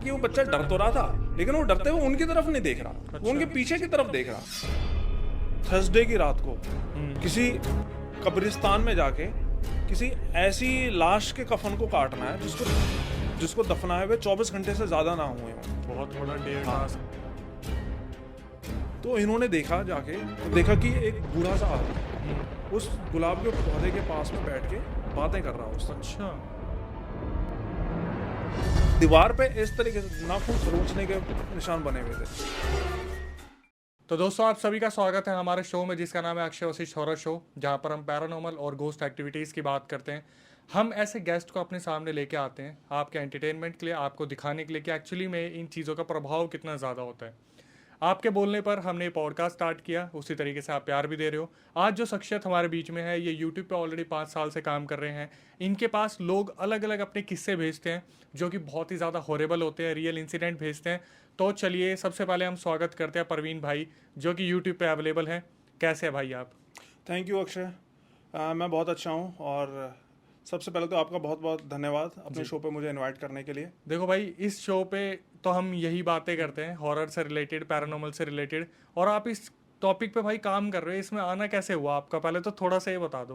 कि वो बच्चा डर तो रहा था, लेकिन वो डरते हुए उनकी तरफ नहीं देख रहा, वो उनके पीछे की तरफ देख रहा। थर्सडे की रात को किसी कब्रिस्तान में जाके किसी ऐसी लाश के कफन को काटना है जिसको दफनाए हुए 24 घंटे से ज्यादा ना हुए हों। बहुत बड़ा डेढ़ हाँ। तो इन्होंने देखा जाके, देखा कि एक बूढ़ा सा आदमी उस गुलाब के पौधे के पास में बैठ के बातें कर रहा उससे। अच्छा, दीवार पे इस तरीके से नाखून खरोंचने के निशान बने हुए थे। तो दोस्तों आप सभी का स्वागत है हमारे शो में, जिसका नाम है अक्षय वशिष्ठ हॉरर शो, जहां पर हम पैरानॉर्मल और घोस्ट एक्टिविटीज़ की बात करते हैं। हम ऐसे गेस्ट को अपने सामने लेके आते हैं आपके एंटरटेनमेंट के लिए, आपको दिखाने के लिए कि एक्चुअली में इन चीज़ों का प्रभाव कितना ज़्यादा होता है। आपके बोलने पर हमने पॉडकास्ट स्टार्ट किया, उसी तरीके से आप प्यार भी दे रहे हो। आज जो शख्सियत हमारे बीच में है, ये यूट्यूब पे ऑलरेडी 5 साल से काम कर रहे हैं। इनके पास लोग अलग अलग अपने किस्से भेजते हैं जो कि बहुत ही ज़्यादा हॉरेबल होते हैं, रियल इंसिडेंट भेजते हैं। तो चलिए सबसे पहले हम स्वागत करते हैं परवीन भाई, जो कि यूट्यूब पे अवेलेबल हैं। कैसे हैं भाई आप? Thank you Akshay. मैं बहुत अच्छा हूँ और सबसे पहले तो आपका बहुत बहुत धन्यवाद अपने शो पे मुझे इनवाइट करने के लिए। देखो भाई, इस शो पे तो हम यही बातें करते हैं, हॉरर से रिलेटेड, पैरानॉर्मल से रिलेटेड, और आप इस टॉपिक पे भाई काम कर रहे हो। इसमें आना कैसे हुआ आपका, पहले तो थोड़ा सा ये बता दो।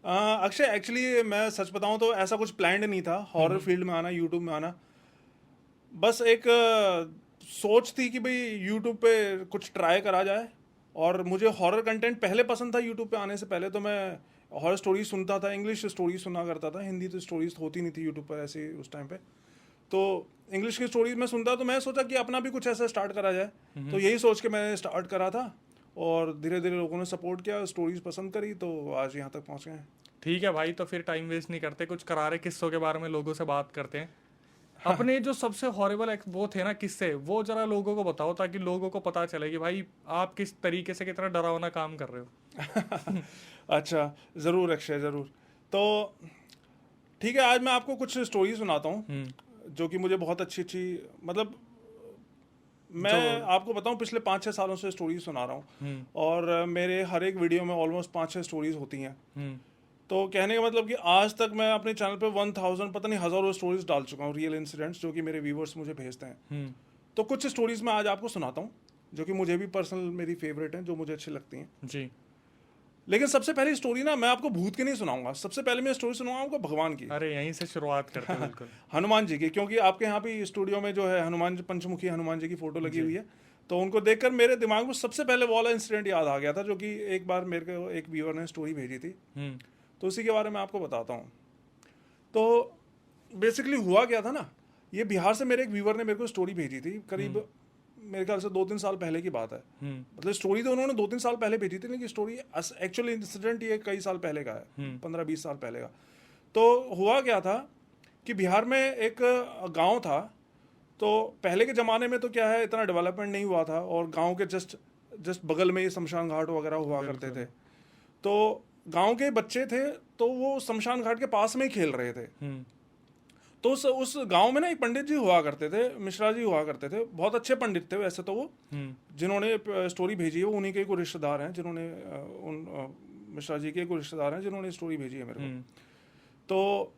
अक्षय, एक्चुअली मैं सच बताऊं तो ऐसा कुछ प्लान्ड नहीं था हॉरर फील्ड में आना, यूट्यूब में आना। बस एक सोच थी कि भाई यूट्यूब पे कुछ ट्राई करा जाए, और मुझे हॉरर कंटेंट पहले पसंद था। यूट्यूब पे आने से पहले तो मैं हॉरर स्टोरीज सुनता था, इंग्लिश स्टोरीज सुना करता था। हिंदी तो स्टोरीज होती नहीं थी यूट्यूब पर ऐसे उस टाइम पे, तो इंग्लिश की स्टोरीज में सुनता। तो मैं सोचा कि अपना भी कुछ ऐसा स्टार्ट करा जाए, तो यही सोच के मैंने स्टार्ट करा था, और धीरे धीरे लोगों ने सपोर्ट किया, स्टोरीज पसंद करी, तो आज यहाँ तक पहुँच गए हैं। ठीक है भाई, तो फिर टाइम वेस्ट नहीं करते, कुछ करारे किस्सों के बारे में लोगों से बात करते हैं। अपने जो सबसे हॉरेबल वो थे ना किस्से, वो जरा लोगों को बताओ, ताकि लोगों को पता चले कि भाई आप किस तरीके से कितना डरावना काम कर रहे हो। अच्छा, ज़रूर अक्षय, ज़रूर। तो ठीक है, आज मैं आपको कुछ स्टोरी सुनाता हूँ जो कि मुझे बहुत अच्छी अच्छी, मतलब मैं आपको बताऊं पिछले 5-6 सालों से स्टोरीज सुना रहा हूँ, और मेरे हर एक वीडियो में ऑलमोस्ट 5-6 स्टोरीज होती हैं। तो कहने का मतलब कि आज तक मैं अपने चैनल पे 1000 पता नहीं हज़ारों स्टोरीज डाल चुका हूँ, रियल इंसिडेंट्स जो कि मेरे व्यूवर्स मुझे भेजते हैं। तो कुछ स्टोरीज मैं आज आपको सुनाता हूँ जो कि मुझे भी पर्सनल मेरी फेवरेट हैं, जो मुझे अच्छी लगती हैं जी। लेकिन सबसे पहली स्टोरी ना मैं आपको भूत की नहीं सुनाऊंगा, सबसे पहले मैं स्टोरी सुनाऊंगा आपको भगवान की। अरे यहीं से शुरुआत करते हैं। बिल्कुल। हनुमान जी की, क्योंकि आपके यहाँ भी स्टूडियो में जो है हनुमान जी, पंचमुखी हनुमान जी की फोटो लगी हुई है, तो उनको देखकर मेरे दिमाग में सबसे पहले वो वाला इंसिडेंट याद आ गया था, जो कि एक बार मेरे को एक व्यूअर ने स्टोरी भेजी थी, तो उसी के बारे में आपको बताता हूँ। तो बेसिकली हुआ क्या था ना, ये बिहार से मेरे एक व्यूअर ने मेरे को स्टोरी भेजी थी, करीब मेरे ख्याल से 2-3 साल पहले की बात है। मतलब स्टोरी तो उन्होंने 2-3 साल पहले भेजी थी, लेकिन स्टोरी एक्चुअल इंसिडेंट ये कई साल पहले का है, 15-20 साल पहले का। तो हुआ क्या था कि बिहार में एक गांव था। तो पहले के ज़माने में तो क्या है, इतना डेवलपमेंट नहीं हुआ था, और गांव के जस्ट बगल में ही शमशान घाट वगैरह हुआ करते थे। तो गांव के बच्चे थे, तो वो शमशान घाट के पास में ही खेल रहे थे। तो उस गांव में ना एक पंडित जी हुआ करते थे, मिश्रा जी हुआ करते थे, बहुत अच्छे पंडित थे वैसे तो वो, जिन्होंने स्टोरी भेजी है वो उन्हीं के कोई रिश्तेदार हैं, जिन्होंने मिश्रा जी के कोई रिश्तेदार हैं जिन्होंने स्टोरी भेजी है मेरे को। तो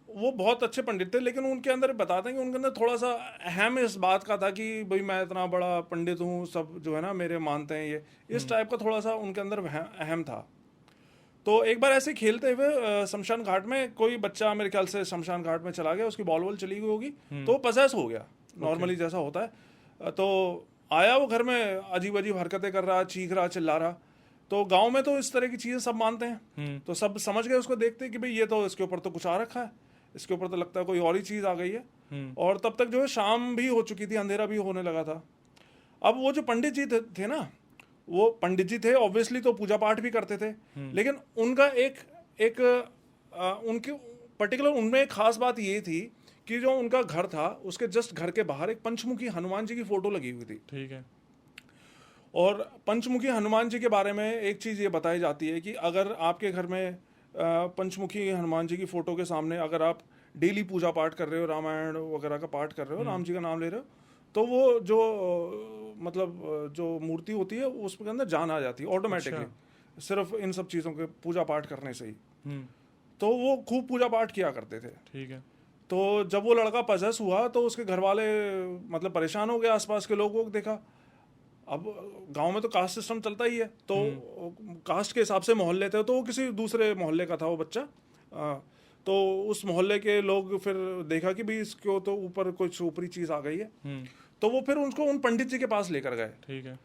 वो बहुत अच्छे पंडित थे, लेकिन उनके अंदर बताते हैं कि उनके अंदर थोड़ा सा अहम इस बात का था कि भाई मैं इतना बड़ा पंडित हूँ, सब जो है ना मेरे मानते हैं, ये इस टाइप का थोड़ा सा उनके अंदर अहम था। तो एक बार ऐसे खेलते हुए शमशान घाट में कोई बच्चा मेरे ख्याल से शमशान घाट में चला गया, उसकी बॉल चली गई होगी, तो वो पजेस हो गया, नॉर्मली जैसा होता है। तो आया वो घर में, अजीब अजीब हरकतें कर रहा, चीख रहा, चिल्ला रहा। तो गांव में तो इस तरह की चीज़ें सब मानते हैं, तो सब समझ गए उसको देखते कि भाई ये तो इसके ऊपर तो कुछ आ रखा है, इसके ऊपर तो लगता है कोई और ही चीज़ आ गई है। और तब तक जो है शाम भी हो चुकी थी, अंधेरा भी होने लगा था। अब वो जो पंडित जी थे ना, वो पंडित जी थे ऑब्वियसली, तो पूजा पाठ भी करते थे, लेकिन उनका एक उनके पर्टिकुलर उनमें एक खास बात ये थी कि जो उनका घर था उसके जस्ट घर के बाहर एक पंचमुखी हनुमान जी की फोटो लगी हुई थी। ठीक है। और पंचमुखी हनुमान जी के बारे में एक चीज़ ये बताई जाती है कि अगर आपके घर में पंचमुखी हनुमान जी की फोटो के सामने अगर आप डेली पूजा पाठ कर रहे हो, रामायण वगैरह का पाठ कर रहे हो, राम जी का नाम ले रहे हो, तो वो जो मतलब जो मूर्ति होती है उसके अंदर जान आ जाती है ऑटोमेटिकली, सिर्फ इन सब चीज़ों के पूजा पाठ करने से ही। तो वो खूब पूजा पाठ किया करते थे। ठीक है। तो जब वो लड़का पजेस हुआ तो उसके घर वाले मतलब परेशान हो गए, आसपास के लोगों को देखा। अब गांव में तो कास्ट सिस्टम चलता ही है, तो कास्ट के हिसाब से मोहल्ले थे, तो वो किसी दूसरे मोहल्ले का था वो बच्चा। तो उस मोहल्ले के लोग फिर देखा कि भाई इसको तो ऊपर कुछ ऊपरी चीज़ आ गई है, तो वो फिर उनको उन पंडित जी के पास लेकर गए। ठीक है।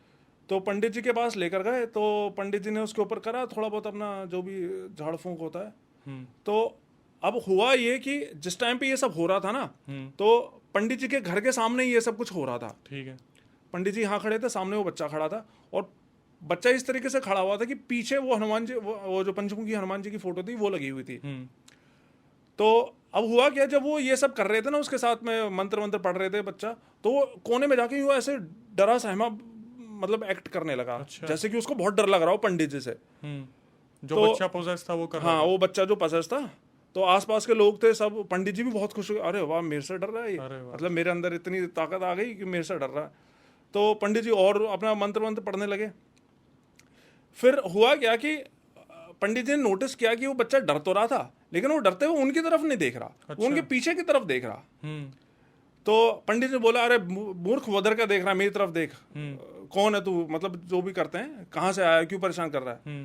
तो पंडित जी के पास लेकर गए, तो पंडित जी ने उसके ऊपर करा थोड़ा बहुत अपना जो भी झाड़ फूंक होता है। तो अब हुआ ये कि जिस टाइम पे ये सब हो रहा था ना, तो पंडित जी के घर के सामने ही ये सब कुछ हो रहा था। ठीक है। पंडित जी यहाँ खड़े थे, सामने वो बच्चा खड़ा था, और बच्चा इस तरीके से खड़ा हुआ था कि पीछे वो हनुमान जी, वो जो पंचमुखी हनुमान जी की फोटो थी वो लगी हुई थी। तो अब हुआ क्या, जब वो ये सब कर रहे थे ना, उसके साथ में मंत्र मंत्र पढ़ रहे थे बच्चा, तो वो कोने में जाके यूँ ऐसे डरा सहमा मतलब एक्ट करने लगा। अच्छा। जैसे कि उसको बहुत डर लग रहा हो पंडित जी से। जो तो बच्चा पोजेस था वो कर रहा हाँ, वो बच्चा जो पसेस था, तो आसपास के लोग थे सब, पंडित जी भी बहुत खुश हुए, अरे वाह मेरे से डर रहा है ये, अरे वाह। मतलब मेरे अंदर इतनी ताकत आ गई कि मेरे से डर रहा है। तो पंडित जी और अपना मंत्र मंत्र पढ़ने लगे। फिर हुआ क्या कि पंडित जी ने नोटिस किया कि वो बच्चा डर तो रहा था, लेकिन वो डरते हुए उनकी तरफ नहीं देख रहा, वो उनके पीछे की तरफ देख रहा। तो पंडित जी बोला, अरे मूर्ख, उधर का देख रहा है, मेरी तरफ देख, कौन है तू, मतलब जो भी करते हैं, कहाँ से आया, क्यों परेशान कर रहा है।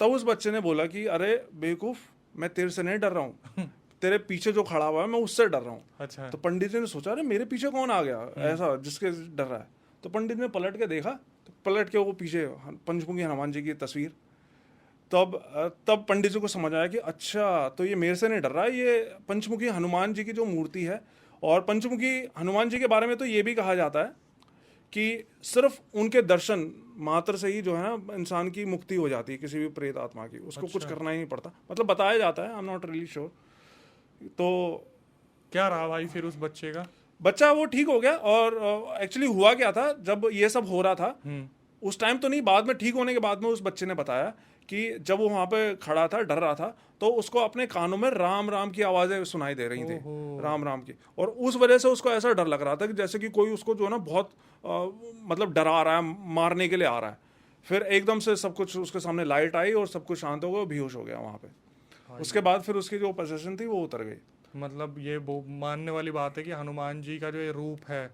तब उस बच्चे ने बोला कि अरे बेवकूफ, मैं तेरे से नहीं डर रहा हूँ, तेरे पीछे जो खड़ा हुआ है मैं उससे डर रहा हूँ। अच्छा। तो पंडित जी ने सोचा, अरे मेरे पीछे कौन आ गया ऐसा जिसके डर रहा है। तो पंडित ने पलट के देखा, तो पलट के वो पीछे पंचमुखी हनुमान जी की तस्वीर। तब पंडित जी को समझ आया कि अच्छा, तो ये मेरे से नहीं डर रहा है, ये पंचमुखी हनुमान जी की जो मूर्ति है। और पंचमुखी हनुमान जी के बारे में तो ये भी कहा जाता है कि सिर्फ उनके दर्शन मात्र से ही जो है ना इंसान की मुक्ति हो जाती है, किसी भी प्रेत आत्मा की, उसको कुछ करना ही नहीं पड़ता, मतलब बताया जाता है, I am not really sure. तो क्या रहा भाई फिर उस बच्चे का? बच्चा वो ठीक हो गया। और एक्चुअली हुआ क्या था, जब ये सब हो रहा था उस टाइम तो नहीं, बाद में ठीक होने के बाद में उस बच्चे ने बताया कि जब वो वहाँ पे खड़ा था, डर रहा था, तो उसको अपने कानों में राम राम की आवाज़ें सुनाई दे रही थी, राम राम की। और उस वजह से उसको ऐसा डर लग रहा था कि जैसे कि कोई उसको जो है ना बहुत मतलब डरा रहा है, मारने के लिए आ रहा है। फिर एकदम से सब कुछ उसके सामने लाइट आई और सब कुछ शांत हो गया, बेहोश हो गया वहाँ पे। उसके बाद फिर उसकी जो पोजीशन थी वो उतर गई। मतलब ये मानने वाली बात है कि हनुमान जी का जो ये रूप है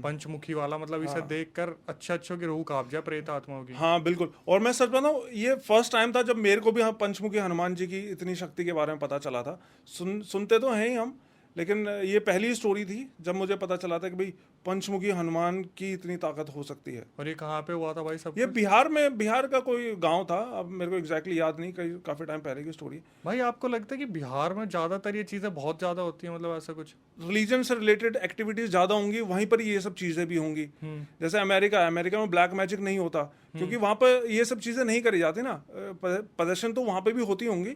पंचमुखी वाला, मतलब इसे देखकर अच्छों की रूह कांप जाए प्रेत आत्माओं की। हाँ बिल्कुल। और मैं सच बताऊं, ये फर्स्ट टाइम था जब मेरे को भी हाँ पंचमुखी हनुमान जी की इतनी शक्ति के बारे में पता चला था। सुनते तो हैं ही हम, लेकिन ये पहली स्टोरी थी जब मुझे पता चला था कि भाई पंचमुखी हनुमान की इतनी ताकत हो सकती है। और ये कहाँ पे हुआ था भाई सब? ये बिहार में, बिहार का कोई गांव था, अब मेरे को एग्जैक्टली याद नहीं, काफी टाइम पहले की स्टोरी। भाई आपको लगता है कि बिहार में ज्यादातर ये चीजें बहुत ज्यादा होती है, मतलब ऐसा कुछ रिलीजन से रिलेटेड एक्टिविटीज ज्यादा होंगी, वहीं पर ये सब चीजें भी होंगी। जैसे अमेरिका में ब्लैक मैजिक नहीं होता, क्योंकि वहां पर ये सब चीजें नहीं करी जाती ना। प्रदर्शन तो वहां पे भी होती होंगी,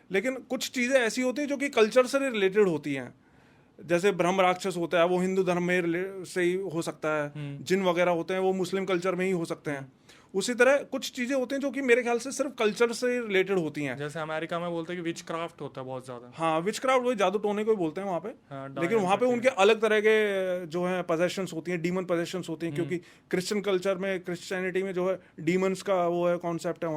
लेकिन कुछ चीजें ऐसी होती हैं जो कि कल्चर से रिलेटेड होती हैं। जैसे ब्रह्म राक्षस होता है, वो हिंदू धर्म में से ही हो सकता है। जिन वगैरह होते हैं वो मुस्लिम कल्चर में ही हो सकते हैं। उसी तरह कुछ चीजें होती हैं जो कि मेरे ख्याल से सिर्फ कल्चर से रिलेटेड होती हैं। जैसे अमेरिका में बोलते हैं कि विच क्राफ्ट होता है बहुत ज्यादा। हाँ, विच क्राफ्ट वही जादू टोने को ही बोलते हैं वहाँ पे। हाँ, लेकिन वहाँ पे उनके अलग तरह के जो है पोजेशंस होती हैं, डीमन पोजेशंस होती हैं, क्योंकि क्रिश्चियन कल्चर में, क्रिश्चियनिटी में जो है डीमंस का वो है कॉन्सेप्ट है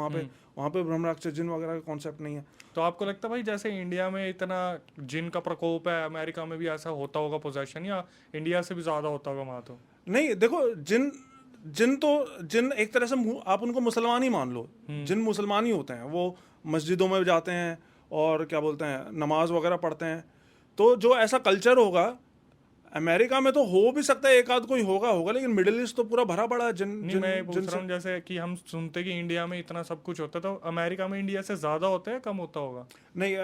वहाँ पे ब्रह्म राक्षस जिन वगैरह का कॉन्सेप्ट नहीं है। तो आपको लगता है भाई जैसे इंडिया में इतना जिन का प्रकोप है, अमेरिका में भी ऐसा होता होगा पोजेशन, या इंडिया से भी ज्यादा होता होगा वहाँ? तो नहीं, देखो जिन एक तरह से आप उनको मुसलमान ही मान लो। जिन मुसलमान ही होते हैं, वो मस्जिदों में जाते हैं और क्या बोलते हैं, नमाज वगैरह पढ़ते हैं। तो जो ऐसा कल्चर होगा अमेरिका में तो हो भी सकता है, एक आध कोई होगा, लेकिन मिडिल ईस्ट तो पूरा भरा पड़ा है मैं पूछ रहा हूँ जैसे कि हम सुनते कि इंडिया में इतना सब कुछ होता है, तो अमेरिका में इंडिया से ज्यादा होता है, कम होता होगा? नहीं,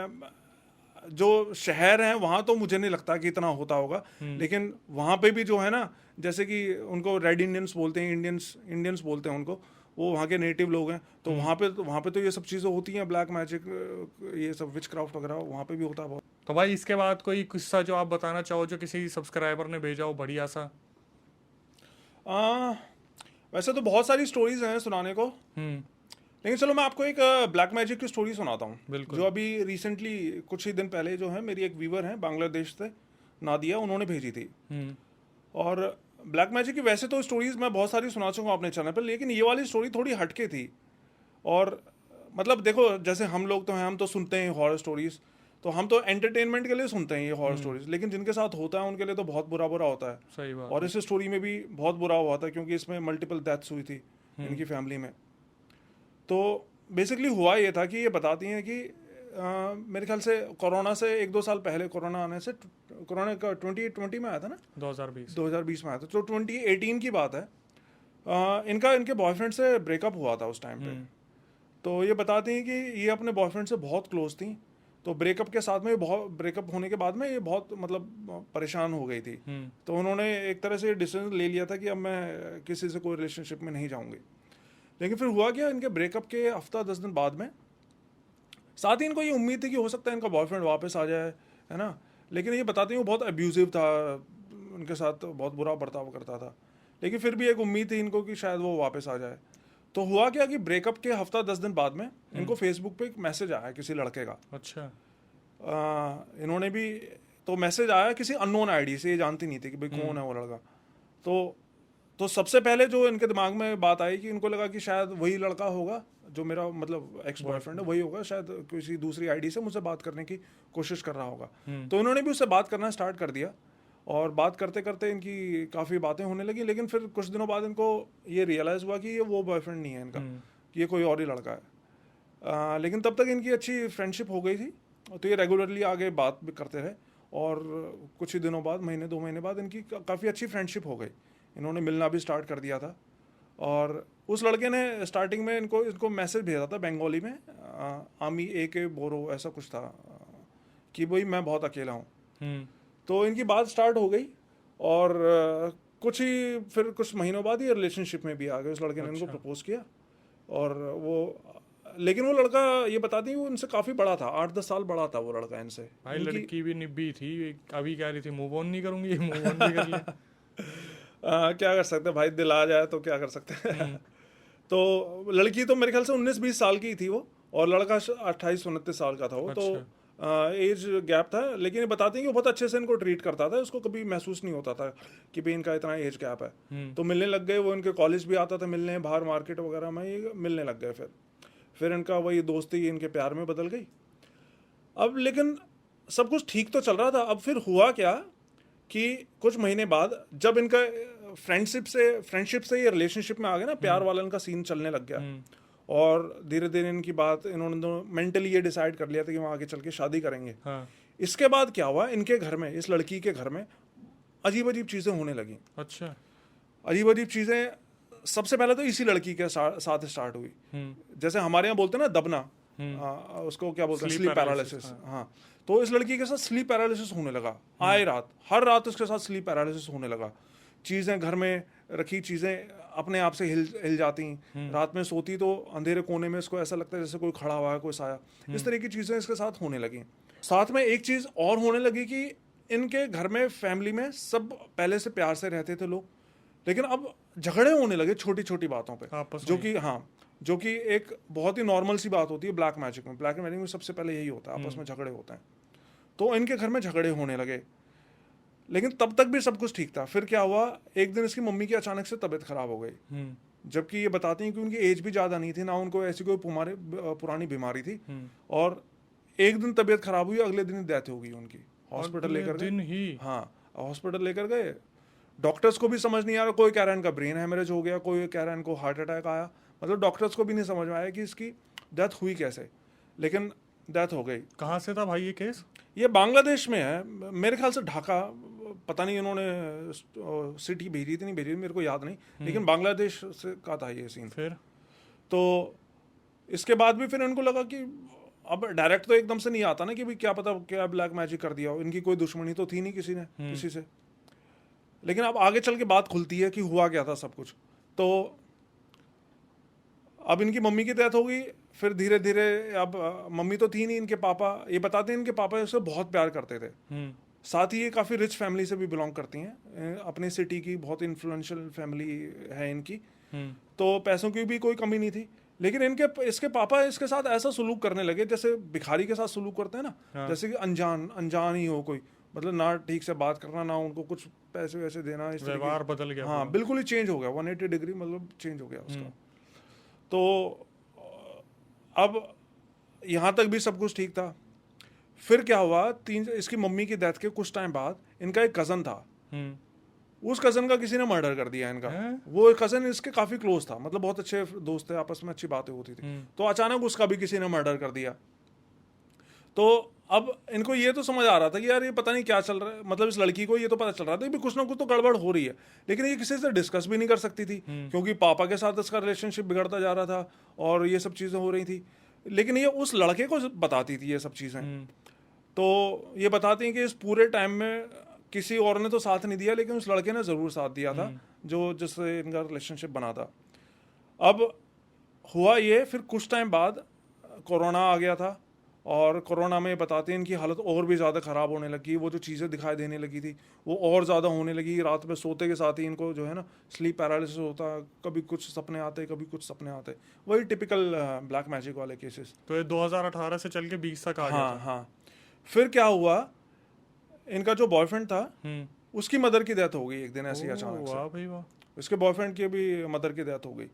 जो शहर हैं वहाँ तो मुझे नहीं लगता कि इतना होता होगा, लेकिन वहाँ पे भी जो है ना, जैसे कि उनको रेड इंडियंस बोलते हैं, इंडियंस बोलते हैं उनको, वो वहाँ के नेटिव लोग हैं। तो वहाँ पे तो ये सब चीज़ें होती हैं, ब्लैक मैजिक, ये सब विच क्राफ्ट वगैरह वहाँ पे भी होता है बहुत। तो भाई इसके बाद कोई किस्सा जो आप बताना चाहो, जो किसी सब्सक्राइबर ने भेजा हो बढ़िया सा? वैसे तो बहुत सारी स्टोरीज हैं सुनाने को, लेकिन चलो मैं आपको एक ब्लैक मैजिक की स्टोरी सुनाता हूँ, जो अभी रिसेंटली कुछ ही दिन पहले जो है मेरी एक व्यूवर है बांग्लादेश से, नादिया, उन्होंने भेजी थी। और ब्लैक मैजिक की वैसे तो स्टोरीज मैं बहुत सारी सुना चुका हूँ अपने चैनल पर, लेकिन ये वाली स्टोरी थोड़ी हटके थी। और मतलब देखो, जैसे हम लोग तो हैं, हम तो सुनते हैं हॉरर स्टोरीज, तो हम तो एंटरटेनमेंट के लिए सुनते हैं ये हॉरर स्टोरीज, लेकिन जिनके साथ होता है उनके लिए तो बहुत बुरा बुरा होता है। सही बात। और इस स्टोरी में भी बहुत बुरा हुआ था क्योंकि इसमें मल्टीपल डेथ्स हुई थी इनकी फैमिली में। तो बेसिकली हुआ ये था कि ये बताती हैं कि मेरे ख्याल से कोरोना से 1-2 साल पहले, कोरोना आने से, कोरोना का 2020 में आया था ना, 2020 में आया था, तो 2018 की बात है। इनके बॉयफ्रेंड से ब्रेकअप हुआ था उस टाइम पे। तो ये बताती हैं कि ये अपने बॉयफ्रेंड से बहुत क्लोज थी, तो ब्रेकअप होने के बाद में ये बहुत मतलब परेशान हो गई थी। तो उन्होंने एक तरह से डिसीजन ले लिया था कि अब मैं किसी से कोई रिलेशनशिप में नहीं जाऊंगी। लेकिन फिर हुआ क्या, इनके ब्रेकअप के हफ्ता 10 दिन बाद में, साथ ही इनको ये उम्मीद थी कि हो सकता है इनका बॉयफ्रेंड वापस आ जाए, है ना। लेकिन ये बताती हूँ बहुत अब्यूजिव था, उनके साथ बहुत बुरा बर्ताव करता था। लेकिन फिर भी एक उम्मीद थी इनको कि शायद वो वापस आ जाए। तो हुआ क्या कि ब्रेकअप के हफ्ता 10 दिन बाद में इनको फेसबुक पे एक मैसेज आया किसी लड़के का। अच्छा। इन्होंने भी, तो मैसेज आया किसी अननोन आईडी से, ये जानती नहीं थी कि भाई कौन है वो लड़का। तो सबसे पहले जो इनके दिमाग में बात आई कि इनको लगा कि शायद वही लड़का होगा जो मेरा मतलब एक्स बॉयफ्रेंड है, वही होगा, शायद किसी दूसरी आईडी से मुझसे बात करने की कोशिश कर रहा होगा। तो इन्होंने भी उससे बात करना स्टार्ट कर दिया, और बात करते करते इनकी काफ़ी बातें होने लगी। लेकिन फिर कुछ दिनों बाद इनको ये रियलाइज़ हुआ कि ये वो बॉयफ्रेंड नहीं है इनका, कि ये कोई और ही लड़का है। लेकिन तब तक इनकी अच्छी फ्रेंडशिप हो गई थी, तो ये रेगुलरली आगे बात भी करते रहे। और कुछ ही दिनों बाद, 1-2 महीने बाद, इनकी काफ़ी अच्छी फ्रेंडशिप हो गई। इन्होंने मिलना भी स्टार्ट कर दिया था। और उस लड़के ने स्टार्टिंग में इनको मैसेज भेजा था बंगाली में, आमी ए के बोरो ऐसा कुछ था, कि भाई मैं बहुत अकेला हूँ। तो इनकी बात स्टार्ट हो गई, और फिर कुछ महीनों बाद ये रिलेशनशिप में भी आ गए। उस लड़के ने इनको प्रपोज किया, और लेकिन वो लड़का, ये बताती है, वो इनसे काफ़ी बड़ा था, 8-10 साल बड़ा था वो लड़का इनसे। भाई लड़की भी निब्बी थी, अभी कह रही थी मूव ऑन नहीं करूंगी, मूव ऑन भी कर लिया। क्या कर सकते हैं भाई, दिल आ जाए तो क्या कर सकते हैं। तो लड़की तो मेरे ख्याल से 19-20 साल की थी वो, और लड़का 28-29 साल का था वो। अच्छा। तो एज गैप था। लेकिन ये बताते हैं कि वो बहुत अच्छे से इनको ट्रीट करता था, उसको कभी महसूस नहीं होता था कि भाई इनका इतना एज गैप है। तो मिलने लग गए वो, इनके कॉलेज भी आता था मिलने, बाहर मार्केट वगैरह में ये मिलने लग गए। फिर इनका वही दोस्ती इनके प्यार में बदल गई। अब लेकिन सब कुछ ठीक तो चल रहा था। अब फिर हुआ क्या कि कुछ महीने बाद जब इनका फ्रेंडशिप से ये रिलेशनशिप में आ गया ना, प्यार वाला इनका सीन चलने लग गया, और धीरे धीरे इनकी बात, इन्होंने तो मेंटली ये डिसाइड कर लिया था कि वहाँ आगे चल के शादी करेंगे। हाँ। इसके बाद क्या हुआ, इनके घर में, इस लड़की के घर में अजीब अजीब चीज़ें होने लगी। अच्छा। अजीब अजीब चीज़ें सबसे पहले तो इसी लड़की के साथ स्टार्ट हुई। जैसे हमारे यहाँ बोलते हैं ना दबना, उसको क्या बोलते हैं, स्लीप पैरालिसिस। हाँ, तो इस लड़की के साथ स्लीप पैरालिसिस होने लगा। हर रात उसके साथ स्लीप पैरालिसिस होने लगा। चीज़ें, घर में रखी चीज़ें अपने आप से हिल जाती। रात में सोती तो अंधेरे कोने में इसको ऐसा लगता है जैसे कोई खड़ा हुआ है, कोई साया। इस तरह की चीज़ें इसके साथ होने लगी। साथ में एक चीज़ और होने लगी कि इनके घर में, फैमिली में, सब पहले से प्यार से रहते थे लोग, लेकिन अब झगड़े होने लगे छोटी छोटी बातों पे, जो कि एक बहुत ही नॉर्मल सी बात होती है ब्लैक मैजिक में सबसे पहले यही होता है, आपस में झगड़े होते हैं। तो इनके घर में झगड़े होने लगे, लेकिन तब तक भी सब कुछ ठीक था। फिर क्या हुआ, एक दिन इसकी मम्मी की अचानक से तबीयत खराब हो गई, जबकि ये बताती हैं कि उनकी एज भी ज़्यादा नहीं थी, ना उनको ऐसी कोई पुरानी बीमारी थी। और एक दिन तबीयत खराब हुई, अगले दिन डेथ हो गई उनकी। हॉस्पिटल लेकर गए, हाँ हॉस्पिटल लेकर गए। डॉक्टर्स को भी समझ नहीं आ रहा, कोई कह रहा है इनका ब्रेन हेमरेज हो गया, कोई कह रहा है इनको हार्ट अटैक आया। मतलब डॉक्टर्स को भी नहीं समझ में आया कि इसकी डेथ हुई कैसे, लेकिन डेथ हो गई। कहाँ से था भाई ये केस? ये बांग्लादेश में है, मेरे ख्याल से ढाका, पता नहीं इन्होंने सिटी भेजी थी नहीं भेजी थी, मेरे को याद नहीं, लेकिन बांग्लादेश से का था ये सीन। फिर तो इसके बाद भी फिर इनको लगा कि अब डायरेक्ट तो एकदम से नहीं आता ना कि भाई क्या पता क्या ब्लैक मैजिक कर दिया हो। इनकी कोई दुश्मनी तो थी नहीं किसी से, लेकिन अब आगे चल के बात खुलती है कि हुआ क्या था सब कुछ। तो अब इनकी मम्मी की डेथ हो गई। फिर धीरे धीरे, अब मम्मी तो थी नहीं, इनके पापा, ये बताते हैं इनके पापा इससे बहुत प्यार करते थे। साथ ही ये काफ़ी रिच फैमिली से भी बिलोंग करती हैं, अपनी सिटी की बहुत इन्फ्लुएंशियल फैमिली है इनकी। तो पैसों की भी कोई कमी नहीं थी, लेकिन इसके पापा इसके साथ ऐसा सुलूक करने लगे जैसे भिखारी के साथ सुलूक करते हैं ना। जैसे कि अनजान ही हो कोई, मतलब ना ठीक से बात करना, ना उनको कुछ पैसे वैसे देना, इस व्यवहार बदल गया। हाँ, बिल्कुल ही चेंज हो गया, 180 डिग्री मतलब चेंज हो गया उसका। तो अब यहाँ तक भी सब कुछ ठीक था। फिर क्या हुआ, इसकी मम्मी की डेथ के कुछ टाइम बाद इनका एक कज़न था, उस कज़न का किसी ने मर्डर कर दिया इनका। वो कज़न इसके काफ़ी क्लोज था, मतलब बहुत अच्छे दोस्त थे, आपस में अच्छी बातें होती थी। तो अचानक उसका भी किसी ने मर्डर कर दिया। तो अब इनको ये तो समझ आ रहा था कि यार ये पता नहीं क्या चल रहा है, मतलब इस लड़की को ये तो पता चल रहा था कि कुछ ना कुछ तो गड़बड़ हो रही है, लेकिन ये किसी से डिस्कस भी नहीं कर सकती थी क्योंकि पापा के साथ इसका रिलेशनशिप बिगड़ता जा रहा था और ये सब चीज़ें हो रही थी। लेकिन ये उस लड़के को बताती थी ये सब चीज़ें। तो ये बताती हैं कि इस पूरे टाइम में किसी और ने तो साथ नहीं दिया, लेकिन उस लड़के ने ज़रूर साथ दिया था जो जिससे इनका रिलेशनशिप बना था। अब हुआ ये, फिर कुछ टाइम बाद कोरोना आ गया था और कोरोना में बताते हैं इनकी हालत और भी ज़्यादा ख़राब होने लगी। वो जो चीज़ें दिखाई देने लगी थी वो और ज़्यादा होने लगी। रात में सोते के साथ ही इनको जो है ना स्लीप पैरालिसिस होता, कभी कुछ सपने आते कभी कुछ सपने आते, वही टिपिकल ब्लैक मैजिक वाले केसेस। तो ये 2018 से चल के 20 तक आ गया हाँ था। हाँ। फिर क्या हुआ, इनका जो बॉयफ्रेंड था उसकी मदर की डेथ हो गई एक दिन ऐसे ही अचानक से। वाह भाई वाह। इसके बॉयफ्रेंड की भी मदर की डेथ हो गई।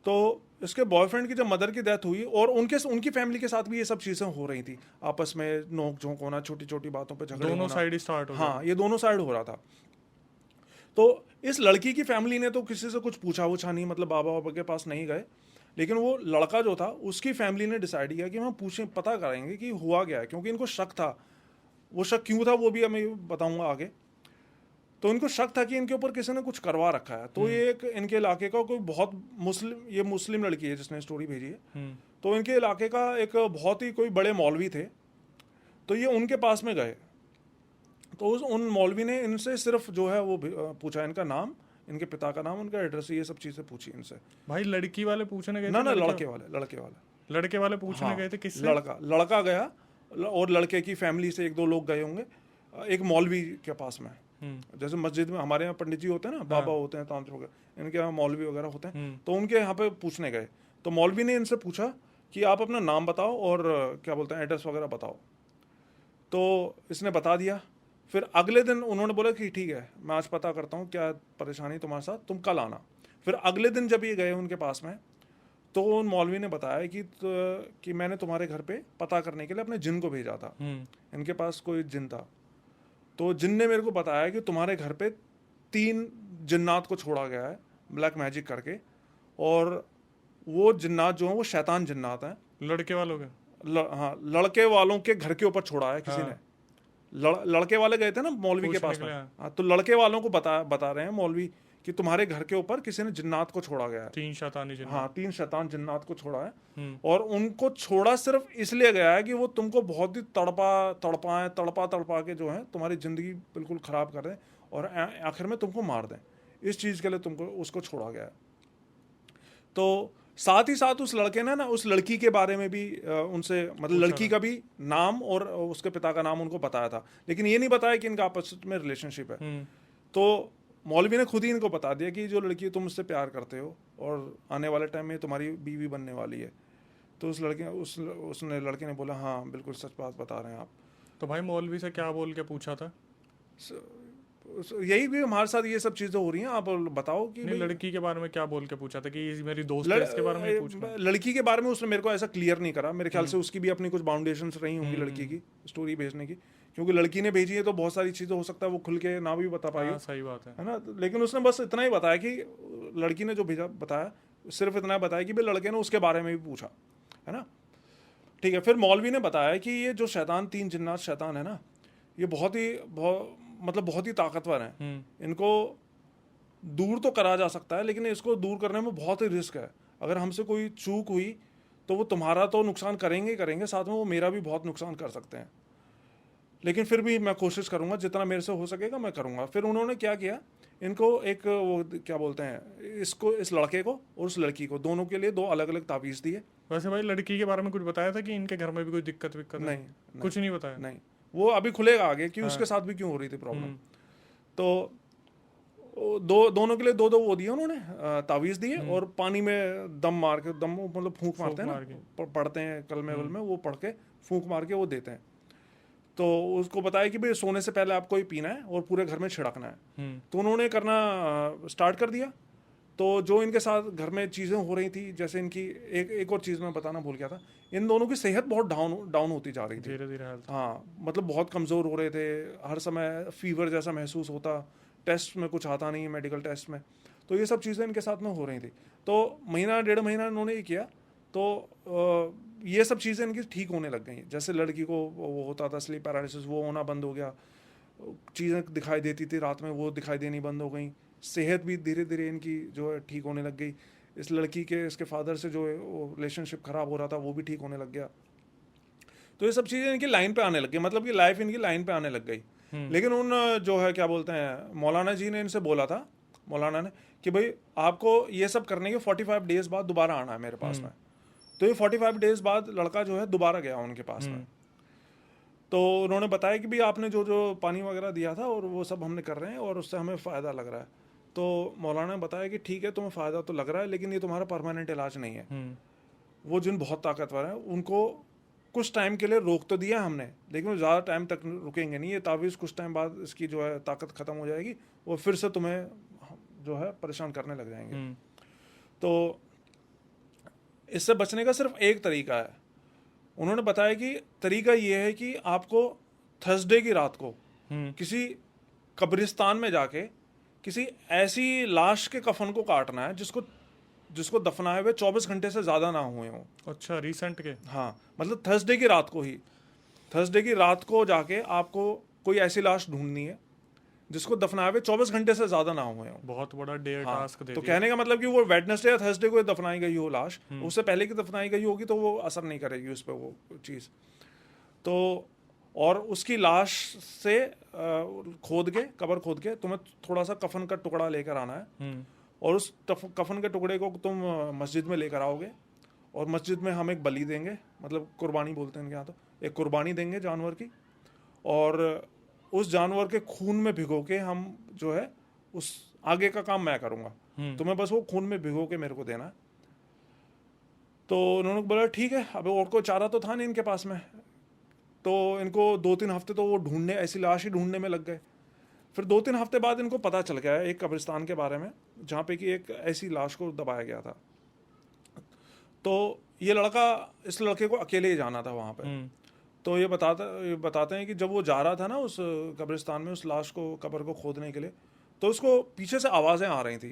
तो इसके बॉयफ्रेंड की जब मदर की डेथ हुई और उनकी फैमिली के साथ भी ये सब चीज़ें हो रही थी, आपस में नोक झोंक होना, छोटी छोटी बातों पे झगड़े दोनों होना। साइड ही स्टार्ट हो गया। हाँ, ये दोनों साइड हो रहा था। तो इस लड़की की फैमिली ने तो किसी से कुछ पूछा वूछा नहीं, मतलब बाबा बाबा के पास नहीं गए, लेकिन वो लड़का जो था उसकी फैमिली ने डिसाइड किया कि हम पूछें, पता करेंगे कि हुआ क्या है, क्योंकि इनको शक था। वो शक क्यों था वो भी मैं बताऊंगा आगे। तो इनको शक था कि इनके ऊपर किसी ने कुछ करवा रखा है। तो ये एक इनके इलाके का कोई बहुत मुस्लिम लड़की है जिसने स्टोरी भेजी है। तो इनके इलाके का एक बहुत ही कोई बड़े मौलवी थे, तो ये उनके पास में गए। तो उन मौलवी ने इनसे सिर्फ जो है वो पूछा, इनका नाम, इनके पिता का नाम, उनका एड्रेस, ये सब चीज़ें पूछी इनसे। भाई लड़की वाले पूछने गए थे? ना लड़के वाले पूछने गए थे किससे? लड़का गया और लड़के की फैमिली से एक दो लोग गए होंगे एक मौलवी के पास में। जैसे मस्जिद में हमारे यहाँ पंडित जी होते हैं ना, बाबा होते हैं, तांत्रिक वगैरह, इनके यहाँ मौलवी वगैरह होते हैं। तो उनके यहाँ पे पूछने गए। तो मौलवी ने इनसे पूछा कि आप अपना नाम बताओ और क्या बोलते हैं एड्रेस वगैरह बताओ। तो इसने बता दिया। फिर अगले दिन उन्होंने बोला कि ठीक है मैं आज पता करता हूँ क्या परेशानी तुम्हारे साथ, तुम कल आना। फिर अगले दिन जब ये गए उनके पास में, तो उन मौलवी ने बताया कि मैंने तुम्हारे घर पे पता करने के लिए अपने जिन को भेजा था। इनके पास कोई जिन था, तो जिन ने मेरे को बताया कि तुम्हारे घर पे 3 जिन्नात को छोड़ा गया है ब्लैक मैजिक करके, और वो जिन्नात जो हैं वो शैतान जिन्नात हैं। लड़के वालों के? हाँ, लड़के वालों के घर के ऊपर छोड़ा है किसी ने। लड़के वाले गए थे ना मौलवी के पास में। हाँ, तो लड़के वालों को बता रहे हैं मौलवी कि तुम्हारे घर के ऊपर किसी ने जिन्नात को छोड़ा गया है। 3 शैतानी जिन्नात। हाँ, 3 शैतान जिन्नात को छोड़ा है। और उनको छोड़ा सिर्फ इसलिए गया है कि वो तुमको बहुत ही तड़पा के जो है तुम्हारी जिंदगी बिल्कुल खराब कर दें और आखिर में तुमको मार दें। इस चीज़ के लिए तुमको उसको छोड़ा गया है। तो साथ ही साथ उस लड़के ने ना उस लड़की के बारे में भी उनसे, मतलब लड़की का भी नाम और उसके पिता का नाम उनको बताया था, लेकिन ये नहीं बताया कि इनका आपस में रिलेशनशिप है। तो मौलवी ने खुद ही इनको बता दिया कि जो लड़की तुम उससे प्यार करते हो और आने वाले टाइम में तुम्हारी बीवी बनने वाली है। तो उसने लड़के ने बोला हाँ बिल्कुल सच बात बता रहे हैं आप। तो भाई मौलवी से क्या बोल के पूछा था? यही भी हमारे साथ ये सब चीजें हो रही हैं, आप बताओ कि लड़की के बारे में क्या बोल के पूछा था? कि मेरी दोस्त है इसके बारे में पूछना? लड़की के बारे में उसने मेरे को ऐसा क्लियर नहीं करा। मेरे ख्याल से उसकी भी अपनी कुछ बाउंडेशंस रही होंगी लड़की की स्टोरी भेजने की, क्योंकि लड़की ने भेजी है तो बहुत सारी चीजें हो सकता है वो खुल के ना भी बता पाई। सही बात है ना। लेकिन उसने बस इतना ही बताया कि लड़की ने जो भेजा बताया सिर्फ इतना बताया कि भाई लड़के ने उसके बारे में भी पूछा, है ना। ठीक है। फिर मौलवी ने बताया कि ये जो शैतान 3 जिन्नात शैतान है ना, ये बहुत ही ताकतवर हैं। इनको दूर तो करा जा सकता है, लेकिन इसको दूर करने में बहुत ही रिस्क है। अगर हमसे कोई चूक हुई तो वो तुम्हारा तो नुकसान करेंगे, साथ में वो मेरा भी बहुत नुकसान कर सकते हैं। लेकिन फिर भी मैं कोशिश करूंगा, जितना मेरे से हो सकेगा मैं करूंगा। फिर उन्होंने क्या किया, इनको एक वो क्या बोलते हैं, इस लड़के को और उस लड़की को दोनों के लिए 2 अलग अलग तावीज़ दिए। वैसे भाई लड़की के बारे में कुछ बताया था कि इनके घर में भी कोई दिक्कत नहीं, कुछ नहीं बताया? नहीं, वो अभी खुलेगा आगे कि उसके साथ भी क्यों हो रही थी प्रॉब्लम। तो दोनों के लिए 2 वो दिए उन्होंने, तावीज़ दिए, और पानी में दम मार के, दम मतलब फूंक मारते हैं ना, पढ़ते हैं कलमे वलमे, वो पढ़ के फूंक मार के वो देते हैं। तो उसको बताया कि भाई सोने से पहले आपको ये पीना है और पूरे घर में छिड़कना है। तो उन्होंने करना स्टार्ट कर दिया। तो जो इनके साथ घर में चीज़ें हो रही थी, जैसे इनकी एक और चीज़ मैं बताना भूल गया था, इन दोनों की सेहत बहुत डाउन होती जा रही थी धीरे धीरे हेल्थ। हाँ, मतलब बहुत कमज़ोर हो रहे थे, हर समय फीवर जैसा महसूस होता, टेस्ट में कुछ आता नहीं, मेडिकल टेस्ट में। तो ये सब चीज़ें इनके साथ में हो रही थी। तो महीना 1.5 महीना इन्होंने ये किया, तो ये सब चीज़ें इनकी ठीक होने लग गई। जैसे लड़की को वो होता था स्लीप पैरालिसिस, वो होना बंद हो गया, चीज़ें दिखाई देती थी रात में, वो दिखाई देनी बंद हो गई। सेहत भी धीरे धीरे इनकी जो है ठीक होने लग गई। इस लड़की के इसके फादर से जो है वो रिलेशनशिप ख़राब हो रहा था, वो भी ठीक होने लग गया। तो ये सब चीज़ें इनकी लाइन पे आने लग गई, मतलब कि लाइफ इनकी लाइन पे आने लग गई। लेकिन उन जो है क्या बोलते हैं, मौलाना जी ने इनसे बोला था, मौलाना ने, कि भाई आपको ये सब करने के 45 डेज बाद दोबारा आना है मेरे पास में। तो ये 45 डेज बाद लड़का जो है दोबारा गया उनके पास में। तो उन्होंने बताया कि भाई आपने जो जो पानी वगैरह दिया था और वो सब हमने कर रहे हैं और उससे हमें फ़ायदा लग रहा है। तो मौलाना ने बताया कि ठीक है, तुम्हें फ़ायदा तो लग रहा है, लेकिन ये तुम्हारा परमानेंट इलाज नहीं है। वो जिन बहुत ताकतवर हैं, उनको कुछ टाइम के लिए रोक तो दिया हमने, लेकिन वो ज़्यादा टाइम तक रुकेंगे नहीं। ये तावीज़ कुछ टाइम बाद इसकी जो है ताकत ख़त्म हो जाएगी, वो फिर से तुम्हें जो है परेशान करने लग जाएंगे। तो इससे बचने का सिर्फ एक तरीका है। उन्होंने बताया कि तरीका ये है कि आपको थर्सडे की रात को किसी कब्रिस्तान में जाके किसी ऐसी लाश के कफन को काटना है जिसको दफनाए हुए 24 घंटे से ज़्यादा ना हुए हों। अच्छा, रिसेंट के? हाँ, मतलब थर्सडे की रात को ही, थर्सडे की रात को जाके आपको कोई ऐसी लाश ढूंढनी है जिसको दफनाए हुए 24 घंटे से ज़्यादा ना हुए हों। बहुत बड़ा डेयर हाँ, टास्क दे तो दिया। कहने का मतलब कि वो वेडनेसडे या थर्सडे को दफनाई गई हो लाश, उससे पहले की दफनाई गई होगी तो वो असर नहीं करेगी उस पर वो चीज़। तो और उसकी लाश से कबर खोद के तुम्हें थोड़ा सा कफन का टुकड़ा लेकर आना है, और उस कफन के टुकड़े को तुम मस्जिद में लेकर आओगे, और मस्जिद में हम एक बलि देंगे, मतलब कुर्बानी बोलते हैं इनके यहाँ, तो एक कुर्बानी देंगे जानवर की, और उस जानवर के खून में भिगो के हम जो है उस आगे का काम मैं करूँगा, तुम्हें बस वो खून में भिगो के मेरे को देना है। तो उन्होंने बोला ठीक है। अब और कोई चारा तो था नहीं इनके पास में, तो इनको 2-3 हफ्ते तो वो ढूंढने, ऐसी लाश ही ढूंढने में लग गए। फिर 2-3 हफ्ते बाद इनको पता चल गया एक कब्रिस्तान के बारे में जहाँ पे कि एक ऐसी लाश को दबाया गया था। तो ये लड़का, इस लड़के को अकेले ही जाना था वहाँ पे। तो ये बताते हैं कि जब वो जा रहा था ना उस कब्रिस्तान में उस लाश को, कब्र को खोदने के लिए, तो उसको पीछे से आवाज़ें आ रही थी।